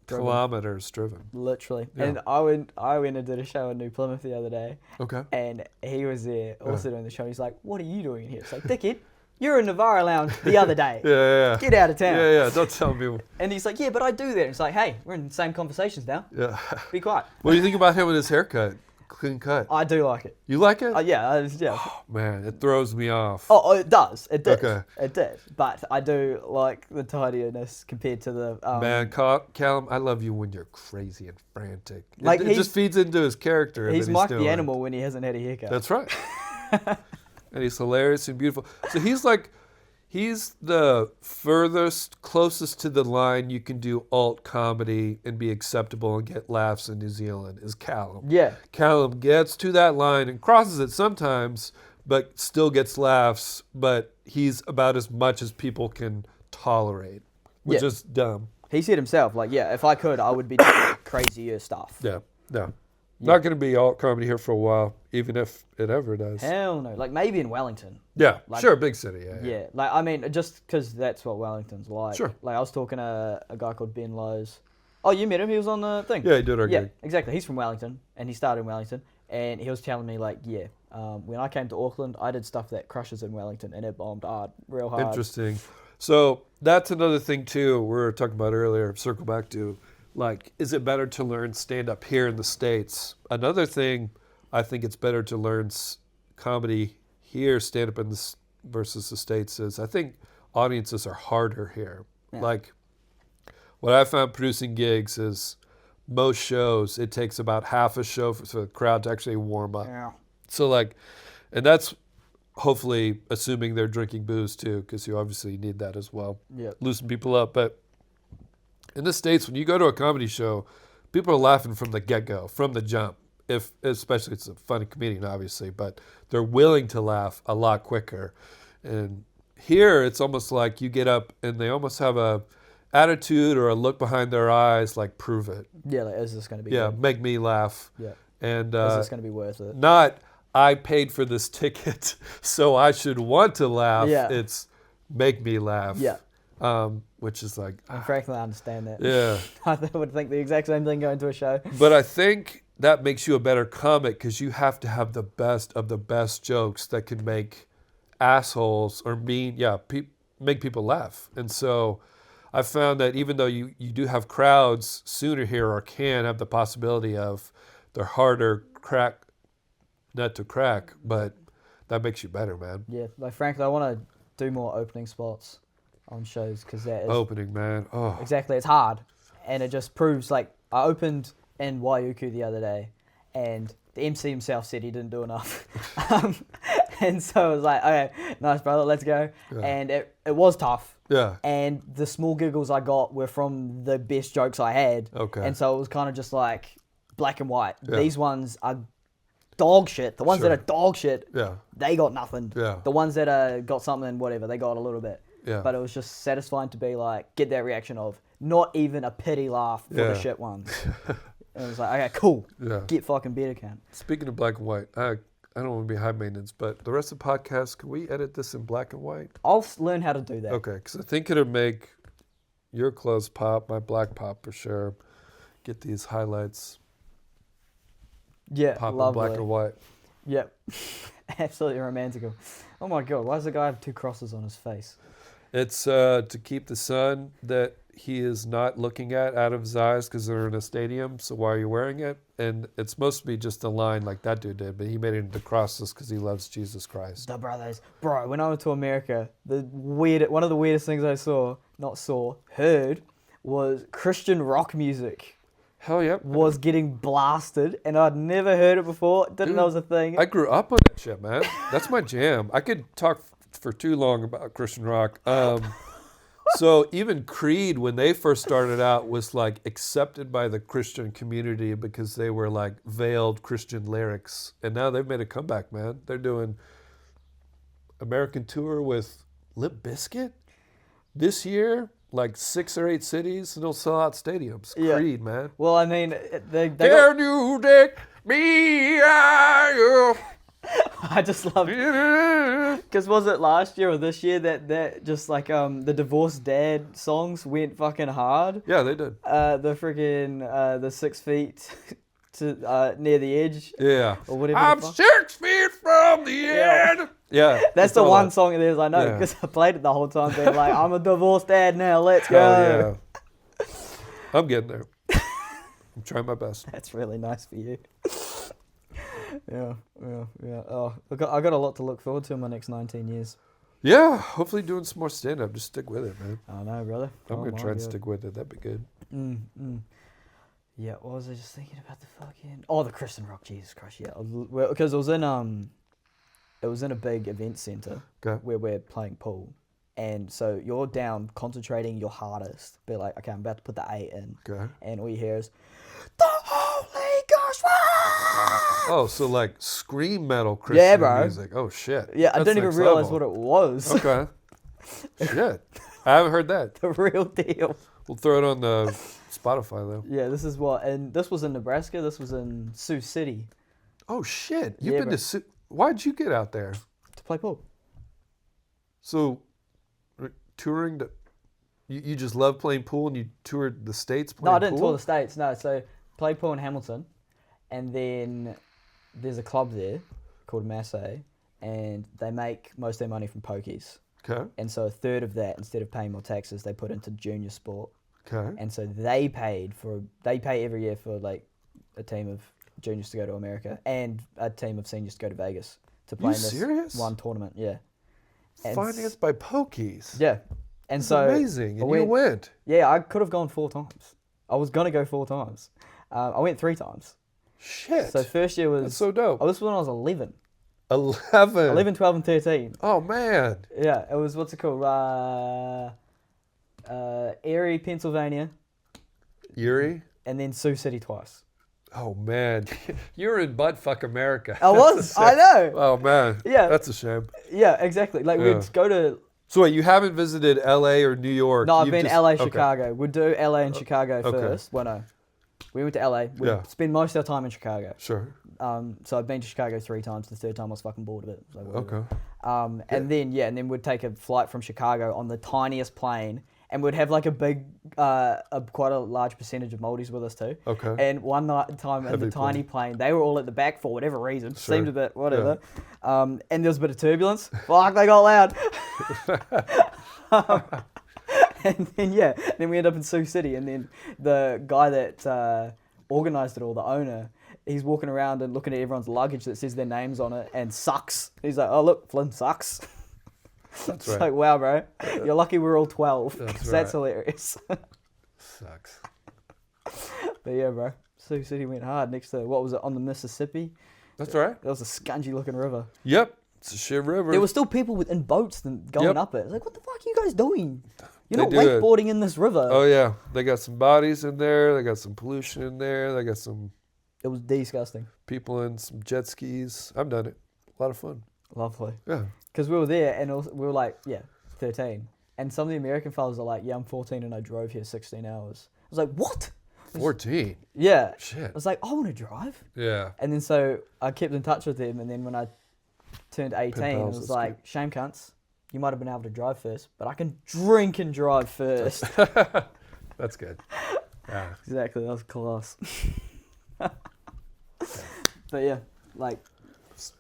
kilometers driven. Literally. Yeah. And I went and did a show in New Plymouth the other day. Okay. And he was there also doing the show. He's like, "What are you doing in here?" It's like, "Dickhead, you're in Navarra Lounge the other day. Yeah. Get out of town." Yeah. Don't tell me. And he's like, "Yeah, but I do that." And it's like, "Hey, we're in the same conversations now. Yeah. Be quiet." What do you think about him with his haircut? Clean cut. I do like it. You like it? Yeah. Oh, man, it throws me off. Oh, it does. It did. Okay. It did. But I do like the tidiness compared to the... Man, Callum, I love you when you're crazy and frantic. Like it just feeds into his character. He's Mike the Animal when he hasn't had a haircut. That's right. And he's hilarious and beautiful. So he's the closest to the line you can do alt comedy and be acceptable and get laughs in New Zealand is Callum. Yeah. Callum gets to that line and crosses it sometimes, but still gets laughs, but he's about as much as people can tolerate, which is dumb. He said himself, like, yeah, if I could, I would be doing crazier stuff. Yeah. Not going to be alt comedy here for a while, even if it ever does. Hell no. Like, maybe in Wellington. Yeah, like, sure, big city. Yeah, like, I mean, just because that's what Wellington's like. Sure. Like, I was talking to a guy called Ben Lowe's. Oh, you met him? He was on the thing. Yeah, he did our gig. Exactly. He's from Wellington, and he started in Wellington. And he was telling me, like, when I came to Auckland, I did stuff that crushes in Wellington, and it bombed real hard. Interesting. So that's another thing, too, we were talking about earlier, circle back to, like, is it better to learn stand-up here in the States? Another thing, I think it's better to learn comedy here, stand-up versus the States, is I think audiences are harder here. Yeah. Like, what I found producing gigs is most shows, it takes about half a show for the crowd to actually warm up. Yeah. So, like, and that's hopefully assuming they're drinking booze, too, because you obviously need that as well. Yeah. Loosen people up. But in the States, when you go to a comedy show, people are laughing from the get-go, from the jump. Especially it's a funny comedian, obviously, but they're willing to laugh a lot quicker. And here, it's almost like you get up and they almost have a attitude or a look behind their eyes, like, prove it. Yeah, like, is this going to be good? Make me laugh. Yeah. And is this going to be worth it? not, I paid for this ticket, so I should want to laugh. Yeah. It's make me laugh. Yeah. Which is like... And frankly, I understand that. Yeah. I would think the exact same thing going to a show. But I think that makes you a better comic because you have to have the best of the best jokes that can make assholes or make people laugh. And so I found that even though you do have crowds sooner here or can have the possibility of, they're harder nut to crack, but that makes you better, man. Yeah, like frankly, I want to do more opening spots on shows because that is Opening, man. Oh, exactly, it's hard, and it just proves, like, I opened in Waiuku the other day, and the MC himself said he didn't do enough. And so I was like, okay, nice, brother, let's go. Yeah. And it was tough. yeah. And the small giggles I got were from the best jokes I had. Okay. And so it was kind of just like black and white. Yeah. These ones are dog shit. The ones Sure. that are dog shit, Yeah. they got nothing. Yeah. The ones that got something, whatever, they got a little bit. Yeah. But it was just satisfying to be like, get that reaction of not even a pity laugh for Yeah. the shit ones. And it was like, okay, cool. Yeah. Get fucking better, cunt. Speaking of black and white, I don't want to be high maintenance, but the rest of the podcast, can we edit this in black and white? I'll learn how to do that. Okay, because I think it'll make your clothes pop, my black pop for sure. Get these highlights Yeah, pop in lovely. black and white. Yep. Absolutely romantical. Oh my god, why does the guy have two crosses on his face? It's to keep the sun that he is not looking at out of his eyes because they're in a stadium. So why are you wearing it? And it's supposed to be just a line like that dude did, but he made it into crosses because he loves Jesus Christ. The brothers. Bro, when I went to America, one of the weirdest things I heard, was Christian rock music Hell yeah. was getting blasted, and I'd never heard it before. Didn't know it was a thing. I grew up on that shit, man. That's my jam. I could talk for too long about Christian rock. So even Creed, when they first started out, was like accepted by the Christian community because they were like veiled Christian lyrics. And now they've made a comeback, man. They're doing American tour with Limp Bizkit this year, like 6 or 8 cities, and they'll sell out stadiums. Yeah. Creed, man. Well, I mean, they Can you take me out? I just love it. Because was it last year or this year that just like the divorced dad songs went fucking hard? Yeah, they did. The freaking the 6 feet to near the edge. Yeah. Or whatever. I'm the fuck. 6 feet from the Yeah. end. Yeah. That's it's the all one that. song of theirs I know Yeah. because I played it the whole time being like, I'm a divorced dad now, let's go. Hell yeah. I'm getting there. I'm trying my best. That's really nice for you. Yeah. Oh, I got a lot to look forward to in my next 19 years. Yeah, hopefully doing some more stand-up. Just stick with it, man. I know, brother. I'm Oh going my to try and God. stick with it. That'd be good. Yeah, what was I just thinking about the fucking... Oh, the Christian rock, Jesus Christ, yeah. Because it was in a big event centre Okay. where we're playing pool. And so you're down concentrating your hardest. Be like, okay, I'm about to put the 8 in. Okay. And all you hear is, the Holy Ghost! Oh, so like scream metal Christian Yeah, bro. music. Oh, shit. Yeah, I That's didn't even next realise level. what it was. Okay. Shit. I haven't heard that. The real deal. We'll throw it on the Spotify, though. Yeah, this is what... And this was in Nebraska. This was in Sioux City Oh, shit. You've Yeah, been bro. to... Why'd you get out there? to play pool. So, touring... You just love playing pool and you toured the States playing No, I didn't pool? tour the States. No, so played pool in Hamilton. And then there's a club there called Massey. And they make most of their money from pokies. Okay. And so a third of that, instead of paying more taxes, they put into junior sport. Okay. And so they pay every year for like a team of juniors to go to America and a team of seniors to go to Vegas to play You in this serious? one tournament. Yeah. And Financed by pokies. Yeah. And That's so amazing. I And you went. Yeah, I could have gone 4 times. I was gonna go 4 times. I went 3 times. Shit. So first year was That's so dope. Oh, this was when I was 11. 11. 11, 12, and 13. Oh, man. Yeah, it was what's it called? Erie, Pennsylvania, Erie? and then Sioux City twice. Oh, man. You're in buttfuck America. I was. I know. Oh, man. Yeah. That's a shame. Yeah, exactly. Like Yeah. we'd go to. So wait, you haven't visited L.A. or New York? No, I've You've been just- LA, okay. Chicago. We'd do LA and Chicago okay. first. Well, no, we went to LA. We'd Yeah. spend most of our time in Chicago. Sure. So I've been to Chicago 3 times. The 3rd time I was fucking bored of it. So whatever. Okay. And then we'd take a flight from Chicago on the tiniest plane, and we'd have like quite a large percentage of Māoris with us too. Okay. And one time in Heavy the tiny plane, they were all at the back for whatever reason. Sure. Seemed a bit whatever. And there was a bit of turbulence. Fuck, they got loud. And then we ended up in Sioux City, and then the guy that organised it all, the owner, he's walking around and looking at everyone's luggage that says their names on it and sucks. He's like, oh look, Flynn sucks. That's It's right. like, wow, bro, you're lucky we're all 12. That's That's right. hilarious. Sucks. But yeah, bro, Sioux City went hard next to, what was it, on the Mississippi? That's right. That was a scungy looking river. Yep. It's a shit river. There were still people in boats going Yep. up it. It's like, what the fuck are you guys doing? You're They not do it. wakeboarding in this river. Oh yeah, they got some bodies in there. They got some pollution in there. They got some It was disgusting. people in some jet skis. I've done it. A lot of fun. Lovely. Yeah. Because we were there and also, we were like, 13. And some of the American fellas are like, I'm 14 and I drove here 16 hours. I was like, what? 14. Yeah. I Shit. was like, I want to drive. Yeah. And then so I kept in touch with them. And then when I turned 18, I pals, was that's like, shame cunts. You might have been able to drive first, but I can drink and drive first. That's good. Yeah. Exactly. That was class. But yeah, like,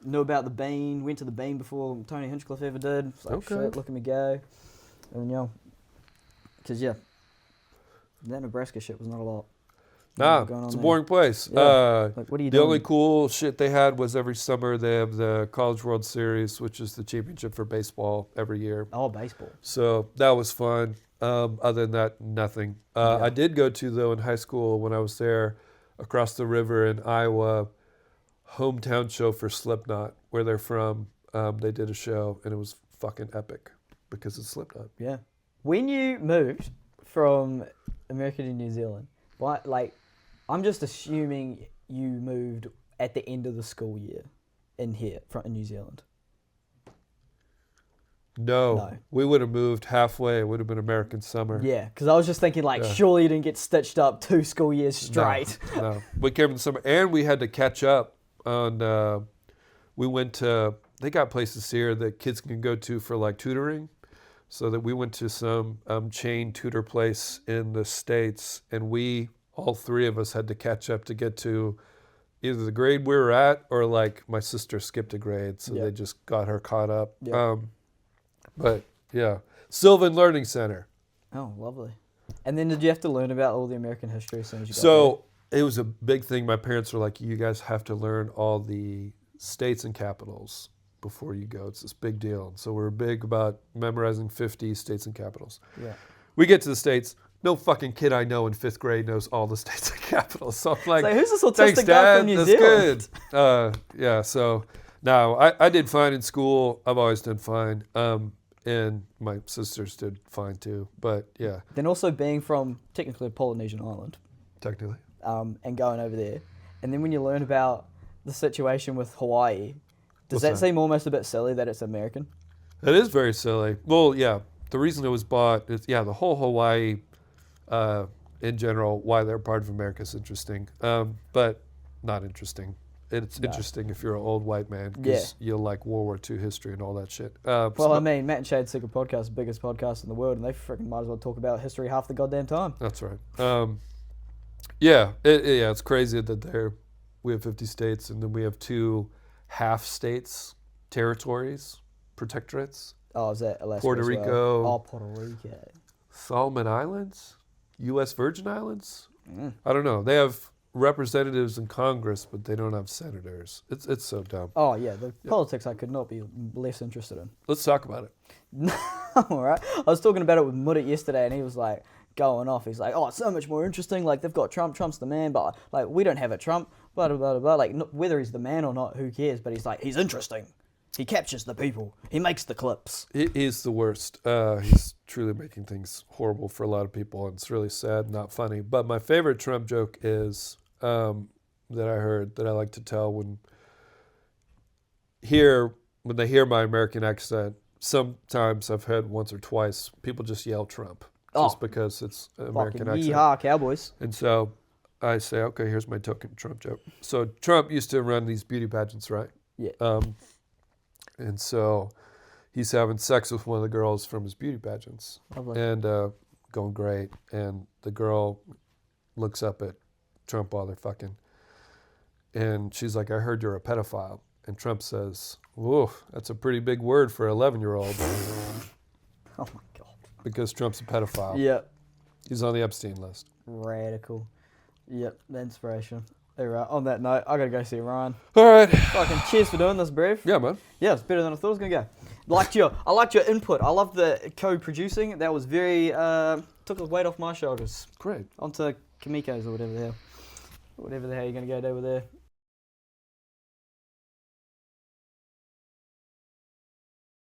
knew about the Bean, went to the Bean before Tony Hinchcliffe ever did. It's like, Okay. shit, look at me go. And because that Nebraska shit was not a lot. Nah, going on it's a there. boring place. Yeah. Like, what are you The doing? only cool shit they had was every summer they have the College World Series, which is the championship for baseball every year. Oh, baseball. So that was fun. Other than that, nothing. Yeah. I did go to, though, in high school when I was there, across the river in Iowa, hometown show for Slipknot, where they're from. They did a show, and it was fucking epic because it's Slipknot. Yeah. When you moved from America to New Zealand, I'm just assuming you moved at the end of the school year in New Zealand. No, we would have moved halfway. It would have been American summer. Yeah, because I was just thinking, surely you didn't get stitched up 2 school years straight. No. We came in the summer, and we had to catch up on. We went to. They got places here that kids can go to for like tutoring, so that we went to some chain tutor place in the States, and all 3 of us had to catch up to get to either the grade we were at, or like my sister skipped a grade, so Yeah. they just got her caught up. Yeah. But yeah, Sylvan Learning Center. Oh, lovely. And then did you have to learn about all the American history as soon as you got So it was a big thing. My parents were like, you guys have to learn all the states and capitals before you go. It's this big deal. So we're big about memorizing 50 states and capitals. there? Yeah. We get to the states. No fucking kid I know in 5th grade knows all the states and capitals. So I'm like, So who's this autistic thanks, guy Dad. from New That's Zealand? good. Yeah. So no, I did fine in school. I've always done fine. And my sisters did fine too. But yeah, Then also being from technically a Polynesian island, technically. and going over there. And then when you learn about the situation with Hawaii, does What's that that? seem almost a bit silly that it's American? That is very silly. Well, yeah. The reason it was bought is, the whole Hawaii, in general, why they're part of America is interesting. But not interesting. It's No. interesting if you're an old white man Yeah. because you'll like World War II history and all that shit. Well, I mean, Matt and Shade's Secret Podcast, the biggest podcast in the world, and they freaking might as well talk about history half the goddamn time. That's right. It's crazy that we have 50 states, and then we have 2 half states, territories, protectorates. Oh, is that Alaska Puerto as well? Rico. Oh, Puerto Rico. Solomon Islands, U.S. Virgin Islands. Mm. I don't know. They have representatives in Congress, but they don't have senators. It's so dumb. Oh, yeah, the politics I could not be less interested in. Let's talk about it. All right. I was talking about it with Mudit yesterday, and he was like going off. He's like, "Oh, it's so much more interesting. Like they've got Trump. Trump's the man, but like we don't have a Trump. Blah blah blah blah. Like whether he's the man or not, who cares? But he's like, he's interesting. He captures the people. He makes the clips. He's the worst. He's truly making things horrible for a lot of people, and it's really sad, not funny. But my favorite Trump joke is that I heard that I like to tell when they hear my American accent. Sometimes I've heard once or twice people just yell Trump just because it's an American Fucking accent. yeehaw, Cowboys. And so I say, okay, here's my token Trump joke. So Trump used to run these beauty pageants, right? Yeah. And so he's having sex with one of the girls from his beauty pageants. Lovely. And going great. And the girl looks up at Trump while they're fucking. And she's like, I heard you're a pedophile. And Trump says, whoa, that's a pretty big word for an 11-year-old. Oh my God. Because Trump's a pedophile. Yep. He's on the Epstein list. Radical. Yep, the inspiration. All right, on that note, I gotta go see Ryan. All right. Fucking cheers for doing this, Brev. Yeah, man. Yeah, it's better than I thought it was gonna go. I liked your input. I loved the co-producing. That was very took the weight off my shoulders. Great. Onto Kamiko's or whatever the hell you're gonna go do with there.